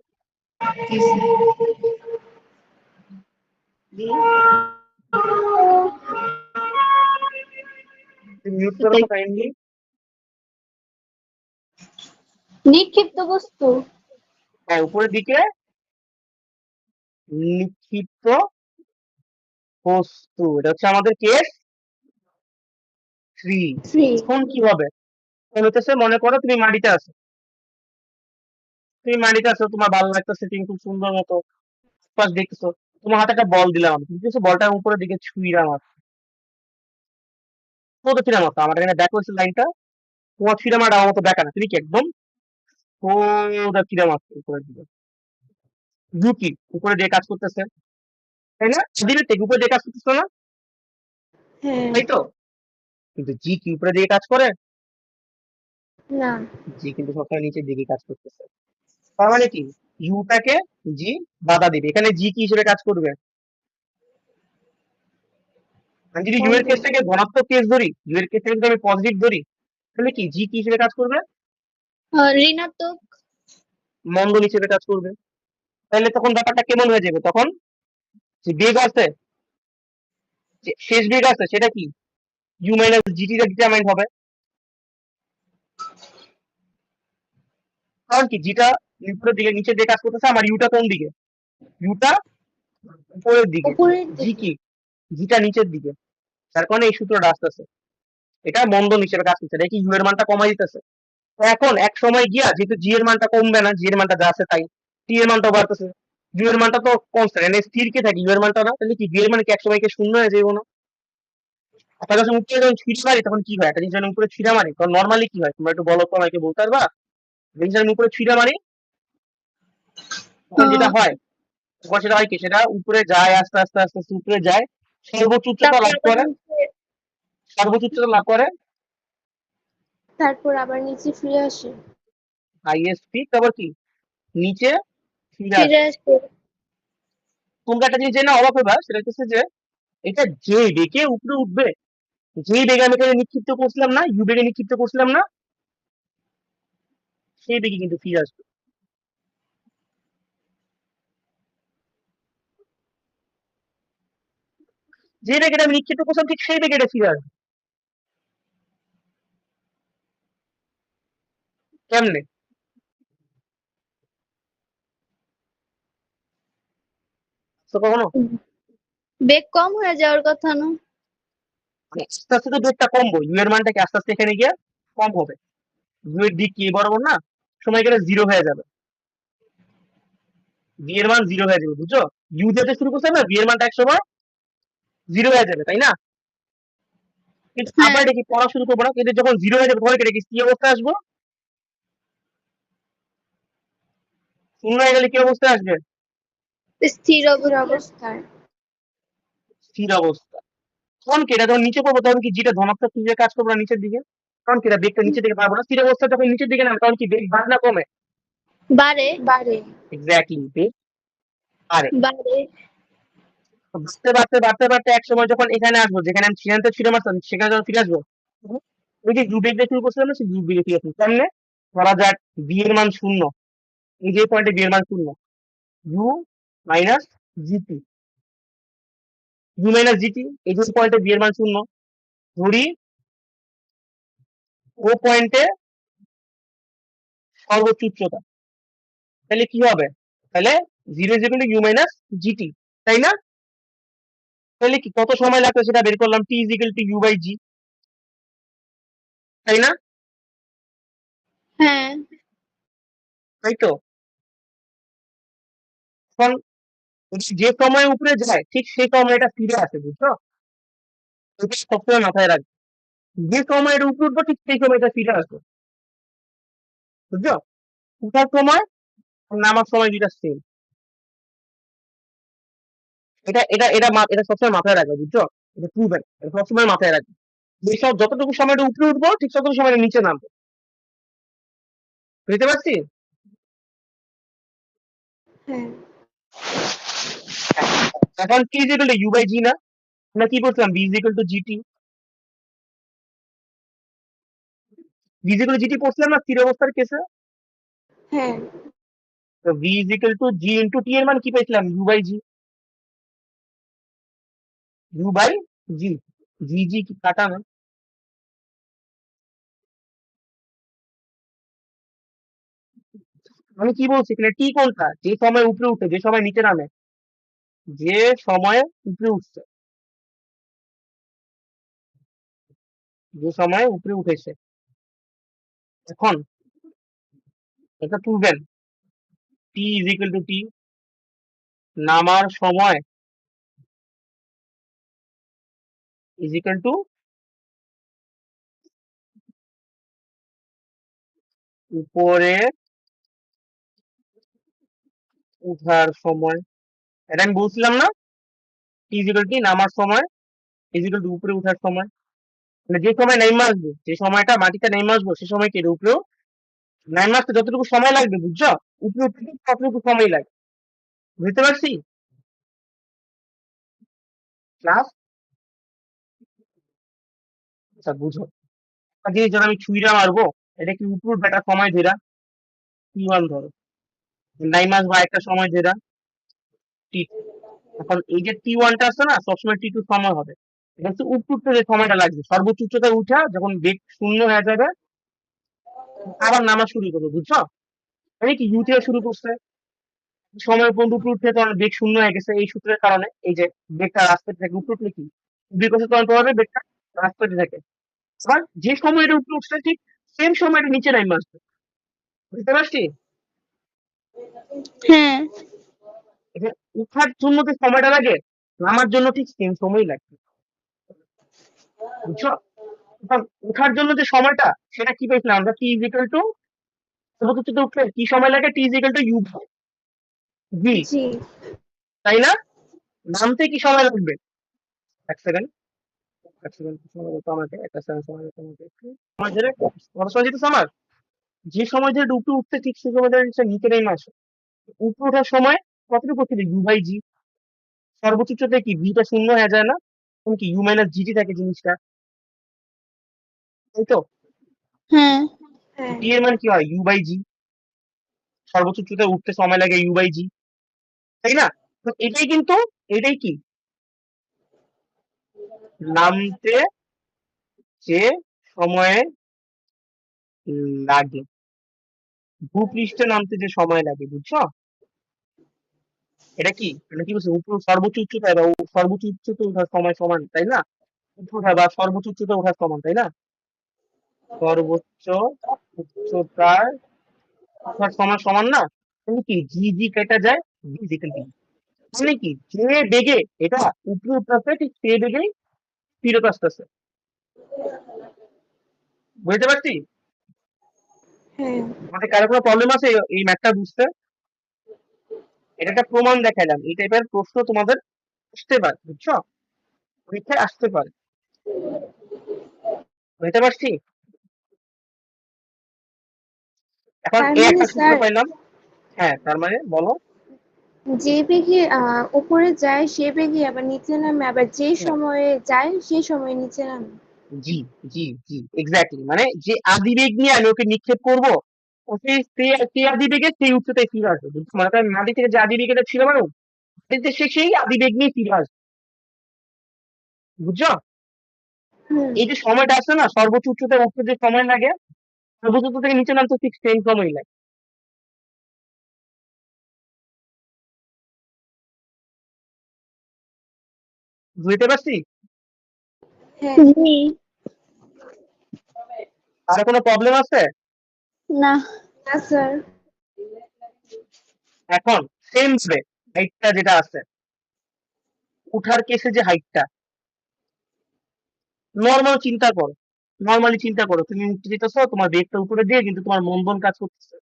মিউট করো তো কাইন্ডলি। নিক্ষিপ্ত বস্তু। হ্যাঁ, উপরের দিকে নিক্ষিপ্ত বস্তু, এটা হচ্ছে আমাদের কেস 3। 3। এখন কি হবে, এখন হচ্ছে মনে করো তুমি মাটিতে আছো, তুমি মাটিতে আছো, তোমার ভালো লাগতেছে, তুমি খুব সুন্দর মতো পাশ দেখতেছো, তোমার হাতে একটা বল দিলাম আমি, তুমি কিছু বলটার উপরের দিকে ছুঁইরা মারো, কত ছুঁড়া মারতো আমার এখানে দেখো লাইনটা, তোমার ছুঁড়া মারা আমার মতো দেখা না, তুমি কি একদম সোজা ছুঁড়া মারছো উপরের দিকে, ঝুঁকি উপরে দিয়ে কাজ করতেছে, তাই না, ধীরে থেকে উপরে দিয়ে কাজ করতেছে না, হ্যাঁ। তাই তো। কিন্তু জি কি উপরে দিকে কাজ করে, না। জি কিন্তু সবসময় নিচের দিকে কাজ করতেছে। তার মানে কি, ইউটাকে জি বাধা দিবে, এখানে জি কি হিসেবে কাজ করবে, আমি যদি ইউ এর কেসটাকে ধনাত্মক কেস ধরি, ইউ এর কেসটাকে যদি আমি পজিটিভ ধরি, তাহলে কি জি কি হিসেবে কাজ করবে, ঋণাত্মক। মন্দন হিসেবে কাজ করবে। তাহলে তখন ব্যাপারটা কেমন হয়ে যাবে, তখন যে বেগ আছে, যে শেষ বেগ আছে সেটা কি ইউ মাইনাস জিটি টা ডিটারমাইন্ড হবে, কারণ কি জিটা উপরের দিকে নিচের দিকে কাজ করতেছে, আমার ইউটা কোন দিকে, ইউটা উপরের দিকে, উপরের জি দিকে। কি জিটা নিচের দিকে, তার কারণে এই সূত্রটা আসতেছে, এটা মন্দন হিসেবে কাজ করছে, এটা কি ইউ এর মানটা কমাই দিতেছে। তো এখন এক সময় গিয়া যেহেতু জি এর মানটা কমবে না, জি এর মানটা যা আছে তাই, টি এর মানটা বাড়তেছে, ইউ এর মানটা তো কনস্ট্যান্ট, স্থির কে থাকে ইউ এর মানটা না, তাহলে কি বি এর মানে কি এক সময় কি শূন্য হয়ে যাবে না, একটা যখন উপরে যখন ছিঁড়ে মারি তখন কি হয়? একটা জিনিস যখন উপরে ছিঁড়ে মারি তখন নর্মালি কি হয়? তোমরা একটু বলো তো, আমাকে বলতে পারবা? জিনিস যখন উপরে ছিঁড়ে মারি তখন যেটা হয়, তখন সেটা হয় কি? সেটা উপরে যায়, আস্তে আস্তে আস্তে আস্তে উপরে যায়, সর্বোচ্চ উচ্চতা তারপর লাভ আবার করে, নিচে সর্বোচ্চ উচ্চতা লাভ করে, তারপর আবার নিচে ফিরে আসে। হাইয়েস্ট পিক, তারপর কি নিচে ফিরে ফিরে আসে। আসে। তোমরা একটা জিনিস জেনে অবাক হবা, সেটা হচ্ছে যে এটা যে বেগে উপরে উঠবে, যেই বেগে আমি এখানে নিক্ষিপ্ত করছিলাম না, ইউ বেগে নিক্ষিপ্ত করছিলাম না, সেই বেগে কিন্তু ফিরে আসবে। যে বেগে আমি নিক্ষিপ্ত করছিলাম ঠিক সেই বেগে এটা ফিরে আসবে। কেমনে? তো কখনো বেগ কম হয়ে যাওয়ার কথা না? আস্তে আস্তে তো বেগটা কমবো, ইউ এর মানটা কি আস্তে আস্তে এখানে গিয়ে কম হবে। ইউ এর দিক কি বরাবর না, সময় গেলে জিরো হয়ে যাবে, বি এর মান জিরো হয়ে যাবে, বুঝছো? ইউ যেতে শুরু করছে না, বি এর মানটা এক সময় জিরো হয়ে যাবে, তাই না? কিন্তু হ্যাঁ, আবার এটা কি পড়া শুরু করবো না, কিন্তু যখন জিরো হয়ে যাবে তখন এটা কি কি অবস্থায় আসবো? শূন্য হয়ে গেলে কি অবস্থায় আসবে? স্থির অবস্থায়। স্থির অবস্থা। তখন কি এটা যখন নিচে পড়বো তখন কি যেটা ধনাত্মক দিকে কাজ করবো না নিচের দিকে? তখন কি এটা বেগটা নিচের দিকে পারবো না, স্থির অবস্থা যখন নিচের দিকে নামে তখন কি বেগ বাড়ে না কমে? বাড়ে বাড়ে এক্স্যাক্টলি, বেগ বাড়ে। বাড়ে। বাড়তে বাড়তে বাড়তে বাড়তে এক সময় যখন এখানে আসবো, যেখানে আমি সিদ্ধান্ত ছিঁড়ে মারতাম সেখানে যখন ফিরে আসবো, ওই যে ইউ বেগ দিয়ে শুরু করছিলাম না, সেই ইউ বেগে ফিরে আসবো। কেমনে? ধরা যাক বি এর মান শূন্য, এই যে পয়েন্টে বি এর মান শূন্য, U minus GT, U minus GT, এই যে পয়েন্টে বি এর মান শূন্য, ধরি ও পয়েন্টে সর্বোচ্চ উচ্চতা, তাহলে কি হবে? তাহলে zero is equal to U minus GT, তাই না? তাহলে কি কত সময় লাগবে সেটা বের করলাম, t is equal to u by g, তাই না? হ্যাঁ, তাই তো। এখন যে সময় উপরে যায় ঠিক সেই সময় এটা ফিরে আসে, বুঝছো? এটা সবসময় মাথায় রাখবে, যে সময় এটা উপরে উঠবো ঠিক সেই সময় এটা ফিরে আসবে, বুঝছো? উঠার সময় আর নামার সময় দুইটা সেম। এটা সবসময় মাথায় রাখবে, বুঝছো? এটা প্রুভেন, এটা সবসময় মাথায় রাখবে। যেসব যতটুকু সময় এটা উপরে উঠবো ঠিক ততটুকু সময় এটা নিচে নামবে, বুঝতে পারছি? হ্যাঁ, এখন t is equal to u by g না, আমরা কি করছিলাম? V is equal to g t, v is equal to g t পড়ছিলাম না স্থির অবস্থার কেসে? হ্যাঁ। তো v is equal to g into t এর মান কি পেয়েছিলাম? U by g, u by g, g g কি কাটা না? আমি কি বলছি এখানে, টি কোনটা? যে সময় উপরে উঠে যে সময় নিচে নামে, যে সময় উপরে উঠছে, যে সময় উপরে উঠেছে। এখন এটা তুলবেন, টি ইজ ইকুয়াল টু টি, নামার সময় ইজ ইকুয়াল টু উপরে উঠার সময়। এটা আমি বলছিলাম না, টি ইজ ইকুয়াল টু নামার সময় ইজ ইকুয়াল টু উপরে উঠার সময়। মানে যে সময় নেমে আসবো, যে সময়টা মাটিতে নেমে আসবো সে সময় কি এর উপরেও নেমে আসতে যতটুকু সময় লাগবে, বুঝছো? উপরে উঠতে ঠিক ততটুকু সময় লাগে, বুঝতে পারছি? ক্লাস, আচ্ছা বুঝো। একটা জিনিস যখন আমি ছুঁইরা মারবো, এটা কি উপর উঠবে একটা সময় ধরা, টি ওয়ান ধরো, নেমে আসবো একটা সময় ধরা, টি। এখন এই যে টি ওয়ানটা আছে না, সবসময় টি টু সময় হবে। এটা হচ্ছে উপর উঠতে যে সময়টা লাগবে, সর্বোচ্চ উচ্চতায় উঠা যখন বেগ শূন্য হয়ে যাবে আবার নামা শুরু করবে, বুঝছো? মানে কি ইউ থেকে শুরু করছে, সময় পর্যন্ত উপরে উঠতে তখন বেগ শূন্য হয়ে গেছে, এই সূত্রের কারণে এই যে বেগটা রাস্তাতে থাকে উপরে উঠলে কি বিকশিত তখন হবে, বেগটা রাস্তাতে থাকে। আবার যে সময়টা উপরে উঠছে ঠিক সেম সময়টা নিচে নামে আসবে, বুঝতে পারছি? হ্যাঁ। এটা উঠার জন্য যে সময়টা লাগে নামার জন্য ঠিক সেম সময় লাগবে। বুঝছো? এখন ওঠার জন্য যে সময়টা সেটা কি পেয়েছিলাম আমরা, টি ইজিক্যাল টু সর্বোচ্চ উচ্চতায় উঠলে কি সময় লাগে, টি ইজিক্যাল টু ইউ ভি, জি। তাই না? নামতে কি সময় লাগবে? এক সেকেন্ড, এক সেকেন্ড সময় দিতে আমাকে, একটা সেকেন্ড সময় দিতে আমাকে একটু। সময় ধরে কত সময় যেতেছে আমার, যে সময় ধরে উপরে উঠতে ঠিক সে সময় ধরে নিচে নেমে আসে। উপরে ওঠার সময় কতটুকু করতে ইউ বাই জি, সর্বোচ্চ উচ্চতায় কি ভিটা শূন্য হয়ে যায় না, তখন কি ইউ মাইনাস জিটি থাকে জিনিসটা, তাই তো? হ্যাঁ। টি এর মান কি হয়, ইউ বাই জি, সর্বোচ্চ উচ্চতায় উঠতে সময় লাগে ইউ বাই জি, তাই না? তো এটাই কিন্তু, এটাই কি নামতে যে সময় লাগে, ভূপৃষ্ঠে নামতে যে সময় লাগে, বুঝছো? এটা কি, এটা কি বলছে, উপর সর্বোচ্চ উচ্চতায় বা সর্বোচ্চ উচ্চতায় ওঠার সময় সমান, তাই না? উপরে ওঠা বা সর্বোচ্চ উচ্চতায় ওঠার সমান, তাই না? সর্বোচ্চ উচ্চতায় ওঠার সময় সমান না, মানে কি জি জি কেটে যায়, জি ইকুয়াল টু, মানে কি যে বেগে এটা উপরে উঠতেছে ঠিক সে বেগেই ফিরত আসতেছে, বুঝতে পারছি? হ্যাঁ। আমাদের কারো কোনো প্রবলেম আছে এই ম্যাথটা বুঝতে? এটা একটা প্রমাণ দেখাইলাম, এই টাইপের প্রশ্ন তোমাদের আসতে পারে, বুঝছো? পরীক্ষায় আসতে পারে, বুঝতে পারছি? এখন তার এই মানে একটা সূত্র স্যার, পাইলাম। হ্যাঁ, তার মানে বলো। যে বেগে উপরে যায় সে বেগে আবার নিচে নামে, আবার যে হ্যাঁ, সময়ে যায় সে সময়ে নিচে নামে। জি জি জি, এক্স্যাক্টলি, মানে যে আদিবেগ নিয়ে আমি ওকে নিক্ষেপ করব, ও সেই আদিবেগে সেই উচ্চতায় ফিরে আসবে, বুঝছো? মানে তার মাটি থেকে যে আদিবেগটা ছিল মানে মাটিতে সে সেই আদিবেগ নিয়ে ফিরে আসবে, বুঝছো? হুম। এই যে সময়টা আছে না, সর্বোচ্চ উচ্চতায় উঠতে যে সময় লাগে, সর্বোচ্চ উচ্চতা থেকে নিচে নামতে ঠিক সেম সময় লাগে, বুঝতে পারছি? হ্যাঁ। জি। আর কোনো প্রবলেম আছে? না। না স্যার। এখন সেম ভাবে হাইটটা যেটা আছে, উঠার কেসে যে হাইটটা, নর্মাল চিন্তা করো, নর্মালি চিন্তা করো, তুমি উঠতে যেতেছো তোমার বেগটা উপরে দিয়ে, কিন্তু তোমার মন্দন কাজ করতেছে,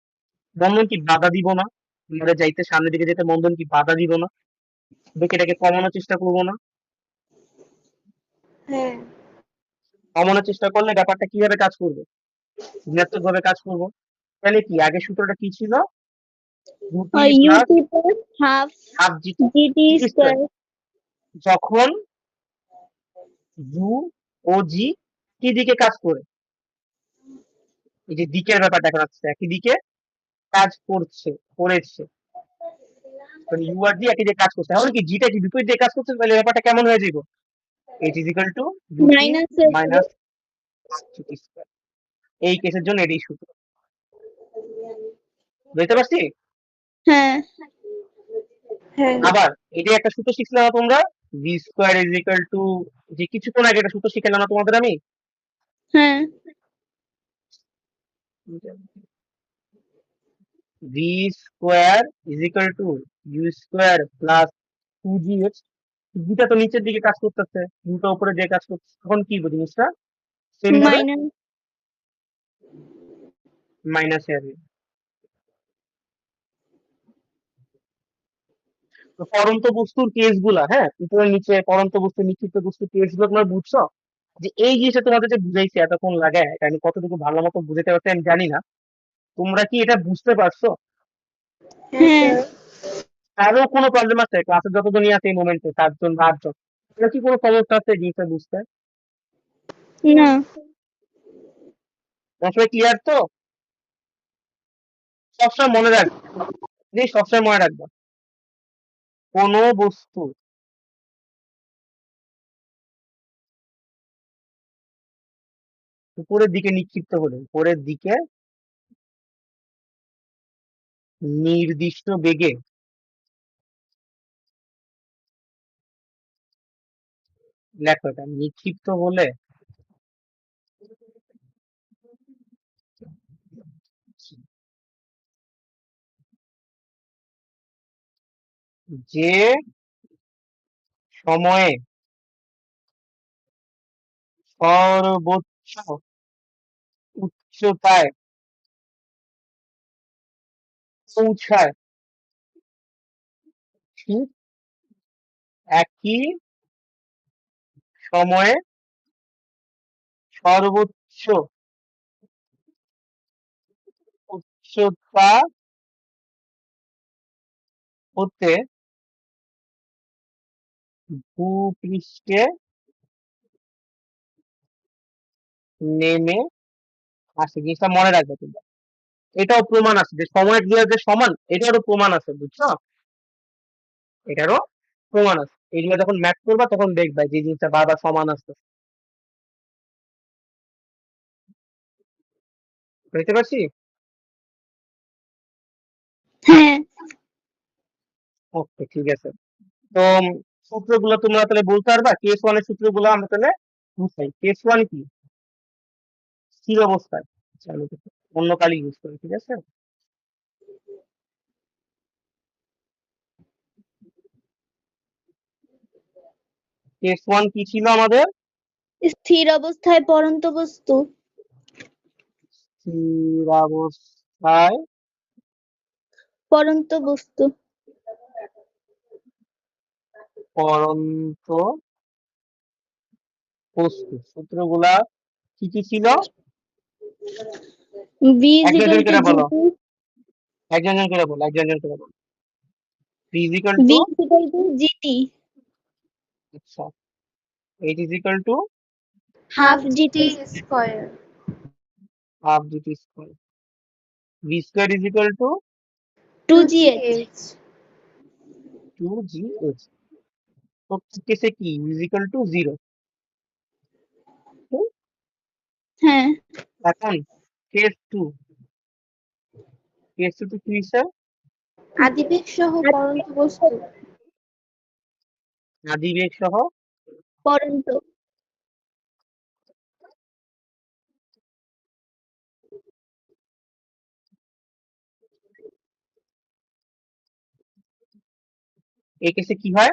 মন্দন কি বাধা দিব না? তোমাদের যাইতে সামনের দিকে যেতে মন্দন কি বাধা দিব না? বেগ এটাকে কমানোর চেষ্টা করবো না? হ্যাঁ। কমানোর চেষ্টা করলে ব্যাপারটা কিভাবে কাজ করবে, ঋণাত্মক ভাবে কাজ করবো। তাহলে কি আগের সূত্রটা কি ছিল, রুটি U plus two power half half G GT square, square. যখন ইউ ও জি কি দিকে কাজ করে, এই যে দিকের ব্যাপারটা এখন আসছে, একই দিকে কাজ করছে, করেছে, মানে ইউ আর জি একই দিকে কাজ করছে, তাহলে কি জিটা কি বিপরীত দিকে কাজ করছে, তাহলে ব্যাপারটা কেমন হয়ে যাবে, H is equal to UT minus minus GT square. এই কেসের জন্য এটাই সূত্র, বুঝতে পারছি? হ্যাঁ। হ্যাঁ। আবার এটাই একটা সূত্র শিখছিলাম না তোমরা, V square is equal two, যে কিছুক্ষণ আগে একটা সূত্র শিখালাম না তোমাদের আমি, হ্যাঁ। V square is equal to u square plus two g x, জিটা তো নিচের দিকে কাজ করতেছে, ইউটা উপরে দিয়ে কাজ করতেছে, তখন কি হবে জিনিসটা, সেম ভাবে মাইনাস। মাইনাস এ আসবে। তো পরন্ত বস্তুর কেস গুলা, হ্যাঁ, উপরে নিচে পরন্ত বস্তু নিক্ষিপ্ত বস্তুর কেস গুলো তোমরা বুঝছো? যে এই জিনিসটা তোমাদের যে বুঝাইছি এতক্ষণ লাগে, এটা আমি কতটুকু ভালো মতো বুঝাতে পারছি আমি জানি না, তোমরা কি এটা বুঝতে পারছো? হ্যাঁ। কারো কোনো প্রবলেম আছে ক্লাসে যতজনই আছে এই মোমেন্টে, 7 জন বা 8 জন, এটা কি কোনো সমস্যা আছে এই জিনিসটা বুঝতে? না। আসলে ক্লিয়ার তো? সবসময় মনে রাখবে, জিনিস সবসময় মনে রাখবা, কোনো বস্তু উপরের দিকে নিক্ষিপ্ত হলে, উপরের দিকে নির্দিষ্ট বেগে লেখো, এটা নিক্ষিপ্ত হলে যে সময়ে সর্বোচ্চ উচ্চতায় পৌঁছায়, ঠিক একই সময়ে সর্বোচ্চ উচ্চতা হতে ভূপৃষ্ঠে নেমে আসে। জিনিসটা মনে রাখবে তোমরা। এটাও প্রমাণ আছে যে সময়ের যে সমান, এটারও প্রমাণ আছে, বুঝছো? এটারও প্রমাণ আছে। এগুলো যখন ম্যাথ করবা তখন দেখবা যে জিনিসটা বারবার সমান আসছে। বুঝতে পারছি? হ্যাঁ। ওকে, ঠিক আছে। তো সূত্রগুলো তোমরা তাহলে বলতে পারবা? কেস ওয়ান এর সূত্রগুলো আমরা তাহলে বুঝাই। কেস ওয়ান কি? স্থির অবস্থায়। আচ্ছা, আমি অন্য কালি ইউজ করি, ঠিক আছে? কেস ওয়ান কি ছিল আমাদের? স্থির অবস্থায় পড়ন্ত বস্তু। স্থির অবস্থায় পড়ন্ত বস্তু। পড়ন্ত বস্তু। সূত্রগুলা কি কি ছিল? V is একজন equal to করে বলো, GT. একজন করে বলো, একজন করে বলো। Physical V two, is equal to GT. আচ্ছা, H is equal to Half GT square. Half GT square. V square is equal to 2GH. 2GH। প্রত্যেক কেসে কি ইজ ইকাল টু 0। হ্যাঁ। এখন কেস টু, কেস টু কি sir? আদিবেগ সহ পড়ন্ত বস্তু। আদিবেগ সহ পড়ন্ত। এই কেসে কি হয়?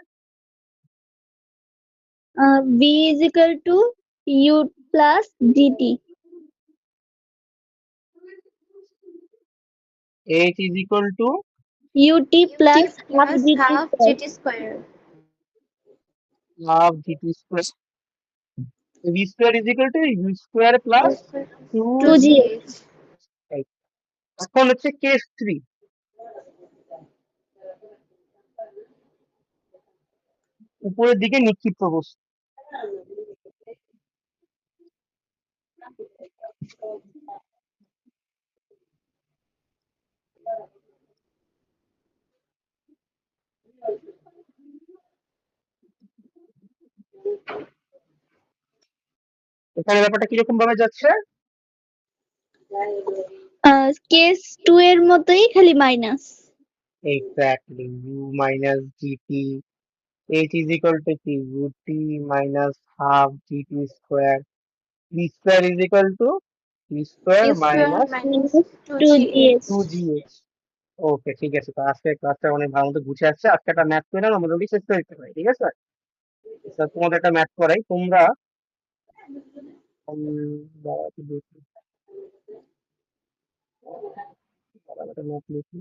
V is equal to U plus GT. H is equal to UT plus half GT half square. GT square. Half GT square. V square is equal to U square plus 2G। 2GH. এখন হচ্ছে case three. উপরের দিকে নিক্ষিপ্ত বস্তু। এখানে ব্যাপারটা কিরকম ভাবে যাচ্ছে? কেস 2 এর মতোই, খালি minus. Exactly, u minus g t. H is equal to কি? U t minus half GT square. V square is equal to v square minus minus 2GH. 2GH। Okay, ঠিক আছে। তো আজকে ক্লাসটা অনেক ভালো মতো গুছিয়ে আসছে। আজকে একটা ম্যাথ করে না মোটামুটি শেষ করে দিতে পারি, ঠিক আছে? স্যার তোমাদের একটা ম্যাথ করাই, তোমরা দাঁড়াও একটু দেখি। দাঁড়াও, একটা ম্যাথ লিখি।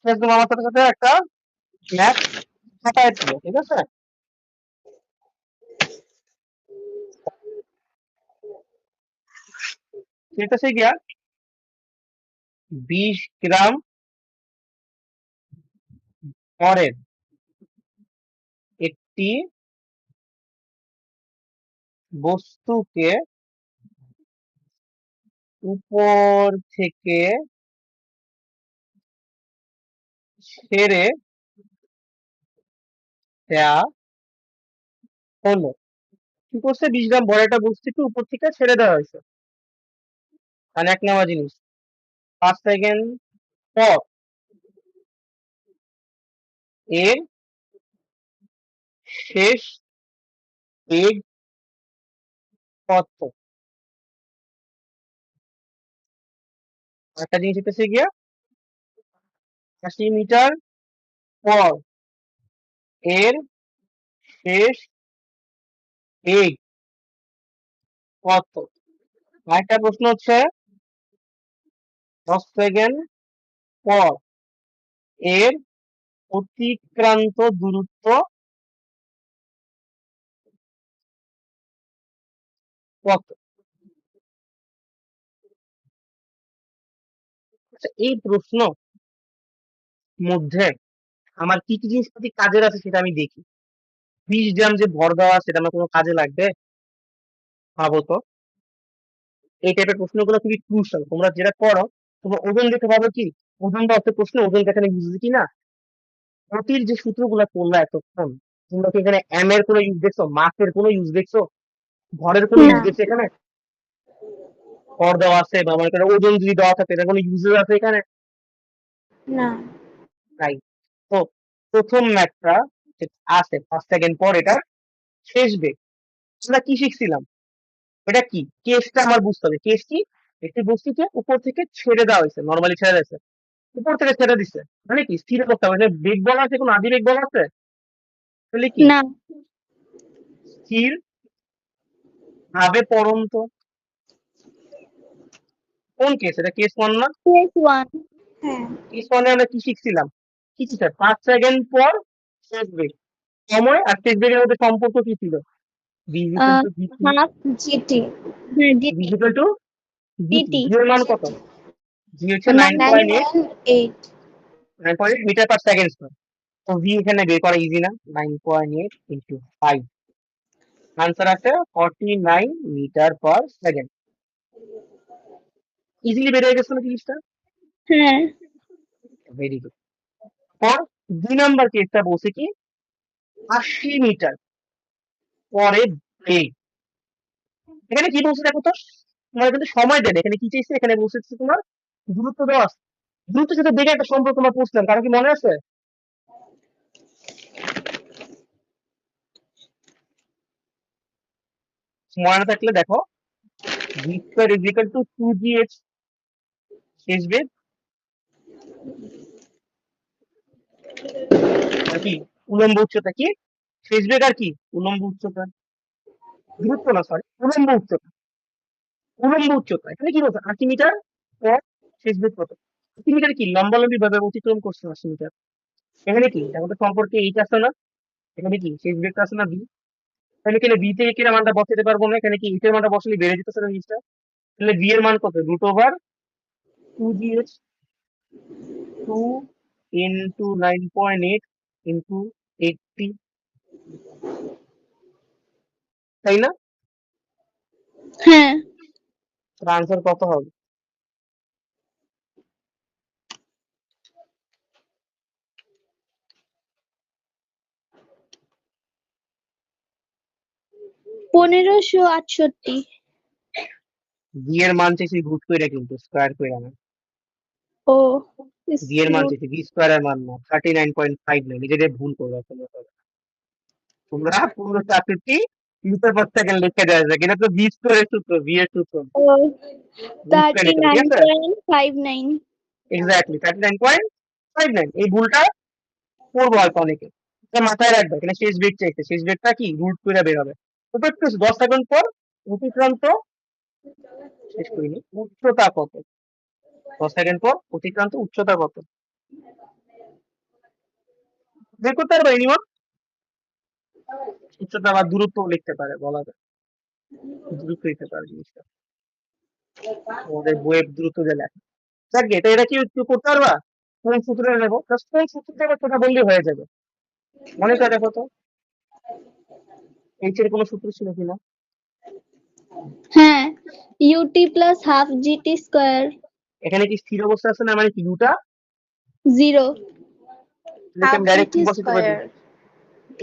একদম আমার সাথে সাথে একটা ম্যাথ খাতায় ছিল, ঠিক আছে? সেটা হচ্ছে গিয়া 20 গ্রাম ভরের একটি বস্তুকে উপর থেকে ছেড়ে দেয়া হলো। কি করছে? 20 গ্রাম ভরের একটা বস্তুকে উপর থেকে ছেড়ে দেওয়া হয়েছে। মানে এক নম্বর জিনিস, 5 সেকেন্ড পর এর শেষ বেগ কত? একটা জিনিস হচ্ছে গিয়া 80 মিটার পর এর শেষ বেগ কত? আরেকটা প্রশ্ন হচ্ছে 10 সেকেন্ড পর এর অতিক্রান্ত দূরত্ব কত? আচ্ছা, এই প্রশ্ন মধ্যে আমার কি কি জিনিসপাতি কাজের আছে সেটা আমি দেখি। 20 গ্রাম যে ভর দেওয়া আছে সেটা আমার কোনো কাজে লাগবে? ভাবো তো। এই টাইপের প্রশ্নগুলো খুবই ক্রুশাল। তোমরা যেটা করো, তোমরা ওজন দেখে ভাবো কি ওজন বা অর্থ প্রশ্ন ওজন এখানে ইউজ কি না? গতির যে সূত্রগুলো করলা এতক্ষণ, তোমরা কি এখানে এম এর কোনো ইউজ দেখছো? মাসের কোনো ইউজ দেখছো? ভরের কোনো ইউজ না। দেখছো এখানে? ভর দেওয়া আছে বা মনে করো ওজন যদি দেওয়া থাকে এটা কোনো ইউজেস আছে এখানে? না। নাই। তো প্রথম ম্যাথটা আছে 5 সেকেন্ড পর এটা শেষ বেগ। আমরা কি শিখছিলাম? এটা কি? কেসটা আমার বুঝতে হবে। কেস কি? একটি বস্তুকে উপর থেকে ছেড়ে দেওয়া হয়েছে, নরমালি ছেড়ে দিয়েছে। উপর থেকে ছেড়ে দিচ্ছে। মানে কি? স্থির করতে হবে। এখানে বেগ বলা আছে, কোনো আদি বেগ বলা আছে? তাহলে কি? না। স্থির ভাবে পড়ন্ত। কোন কেস? এটা কেস 1 না? কেস 1। হ্যাঁ। কেস 1 এ আমরা কি শিখছিলাম? কি শিখছিলাম? 5 সেকেন্ড পর শেষ বেগ। সময় আর শেষ বেগের মধ্যে সম্পর্ক কি ছিল? v equal to vt, half GT. হ্যাঁ v GT. equal to vt। GT. v এর মান কত? g হচ্ছে 9.8 9.8। 9.8 মিটার পার সেকেন্ড স্কয়ার। তো v এখানে বের করা ইজি না? 9.8 ইনটু 5, আনসার আছে 49 মিটার পার সেকেন্ড। ইজিলি বের হয়ে গেছে না জিনিসটা? হ্যাঁ। Very good. পর 2 নাম্বার কেসটা বলছে কি 80 মিটার পরে বেগ। এখানে কি বলছে দেখো তো? তোমার কিন্তু সময় দেন। এখানে কি চাইছে? এখানে বলছে তোমার দূরত্ব দেওয়া আছে। দূরত্বের সাথে বেগে একটা সম্পর্ক আমরা পড়ছিলাম, কারণ কি মনে আছে? মনে না থাকলে দেখো, v square is equal to 2gh শেষ বেগ আর কি উলম্ব উচ্চতা কি শেষ বেগ আর কি উলম্ব উচ্চতা, দূরত্ব না সরি, উলম্ব উচ্চতা। উলম্ব উচ্চতা এখানে কি বলছে 80 মিটার পর শেষ বেগ কত? 80 মিটার কি লম্বালম্বি ভাবে অতিক্রম করছে 80 মিটার। এখানে কি দেখো তো সম্পর্কে এইট আছে না? এখানে কি শেষ বেগটা আছে না বি? তাহলে এখানে বি থেকে কি এর মানটা বসাতে পারবো না? এখানে কি এইট এর মানটা বসালে বেড়ে যেতেছে না জিনিসটা? তাহলে বি এর মান কত? Root over 2gh, 2 into 9.8 into 80, তাই না? হ্যাঁ। আনসার কত হবে? পনেরোশো আটষট্টি। বি এর মান চাইছি রুট কইরা কিন্তু স্কয়ার কইরা না। ও বি এর মান চাইছি বি স্কয়ার এর মান না 39.59। নিজেদের ভুল করবে আসলে তোমরা 1560 মিটার পার সেকেন্ড লিখে দেওয়া যায়, কিন্তু তো বি স্কয়ারের সূত্র, বি এর সূত্র ও রুট করে নিতে হবে, ঠিক আছে? 39.59। এক্স্যাক্টলি 39.59। এই ভুলটা করবো হয়তো অনেকে। এটা মাথায় রাখবে। এখানে শেষ বেগ চাইছে, শেষ বেগটা কি রুট করে বের হবে। উপর থেকে 10 সেকেন্ড পর অতিক্রান্ত শেষ করিনি উচ্চতা কত? 10 সেকেন্ড পর অতিক্রান্ত উচ্চতা কত বের করতে পারবে এনিওয়ান? উচ্চতা বা দূরত্ব লিখতে পারে, বলা যায় দূরত্ব লিখতে পারে জিনিসটা। আমাদের বইয়ের দূরত্ব যে লেখা। যাক গে, এটা কি একটু করতে পারবা? কোন সূত্রে নেবো? জাস্ট কোন সূত্রটা এবার সেটা বললেই হয়ে যাবে। মনে করে দেখো তো, এইচ এর কোনো সূত্র ছিল কিনা? হ্যাঁ, UT plus half GT square. এখানে কি স্থির অবস্থা আছে না, মানে কি ইউটা? 0। তাহলে হাফ আমি ডাইরেক্ট জিটি কি বসাতে পারি? স্কয়ার।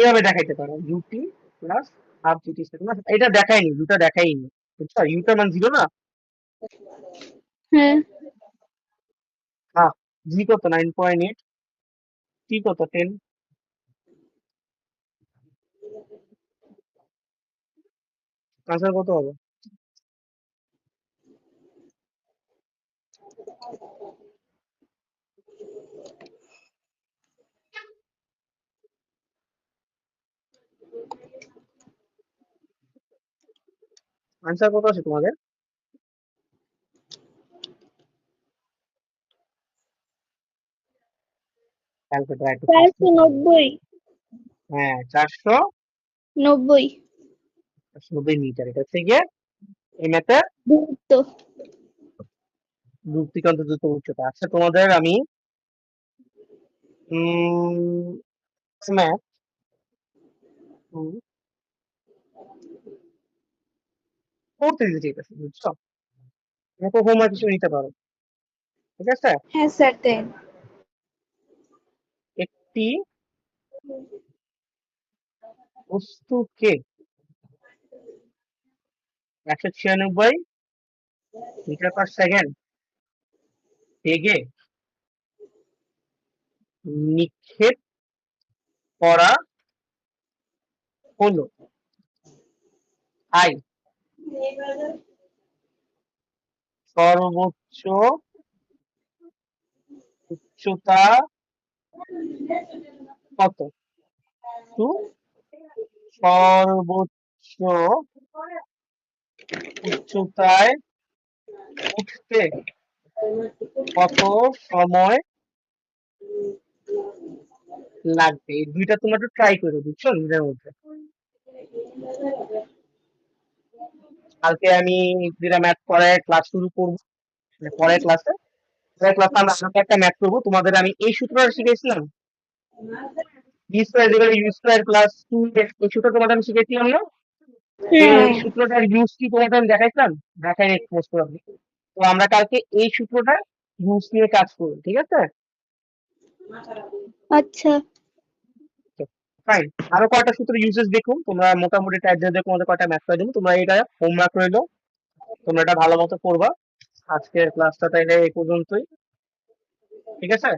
এভাবে দেখাইতে পারো UT plus half GT square. না এটা দেখাইনি, ইউটা দেখাইনি, বুঝছো? ইউটা মান 0 না? হ্যাঁ। হ্যাঁ, জি কত 9.8, টি কত 10। আনসার কত হবে? আনসার কত আছে তোমাদের? ক্যালকুলেটর একটু fast 490 হ্যাঁ 490 মিটার। এটা হচ্ছে গিয়ে এই ম্যাথের দূরত্ব। যুক্তিকান্ত দ্রুত উচ্চতা। আচ্ছা তোমাদের আমি ম্যাথ করতে দিতে চাইতেছি, বুঝছো? এরকম হোমওয়ার্ক কিছু নিতে পারো, ঠিক আছে? হ্যাঁ স্যার দেন। একটি বস্তুকে 196 মিটার পার সেকেন্ড বেগে নিক্ষেপ করা হলো। আই সর্বোচ্চ উচ্চতা কত? টু সর্বোচ্চ উচ্চতায় উঠতে কত সময় লাগবে? এই দুইটা তোমরা একটু ট্রাই করো, বুঝছো, নিজের মধ্যে। কালকে আমি যেটা ম্যাথ পড়ায় ক্লাস শুরু করবো, মানে পরের ক্লাসে আমরা হালকা একটা ম্যাথ করবো। তোমাদের আমি এই সূত্রটা শিখেছিলাম, V square equal U square plus 2x, এই সূত্র তোমাদের আমি শিখেছিলাম না? এই হ্যাঁ সূত্রটার ইউজ কি তোমাদের আমি দেখাইছিলাম? দেখাই মোস্ট প্রবাবলি। তো আমরা কালকে এই সূত্রটা ইউজ নিয়ে কাজ করবো, ঠিক আছে? আচ্ছা, ফাইন। আরো কয়টা সূত্র ইউজেস দেখুন, তোমরা মোটামুটি টাইপ দিয়ে দেখো আমাদের কয়টা ম্যাথ করে দেবো। তোমরা এটা হোমওয়ার্ক রইলো, তোমরা এটা ভালো মতো করবা। আজকের ক্লাসটা তাইলে এই পর্যন্তই, ঠিক আছে?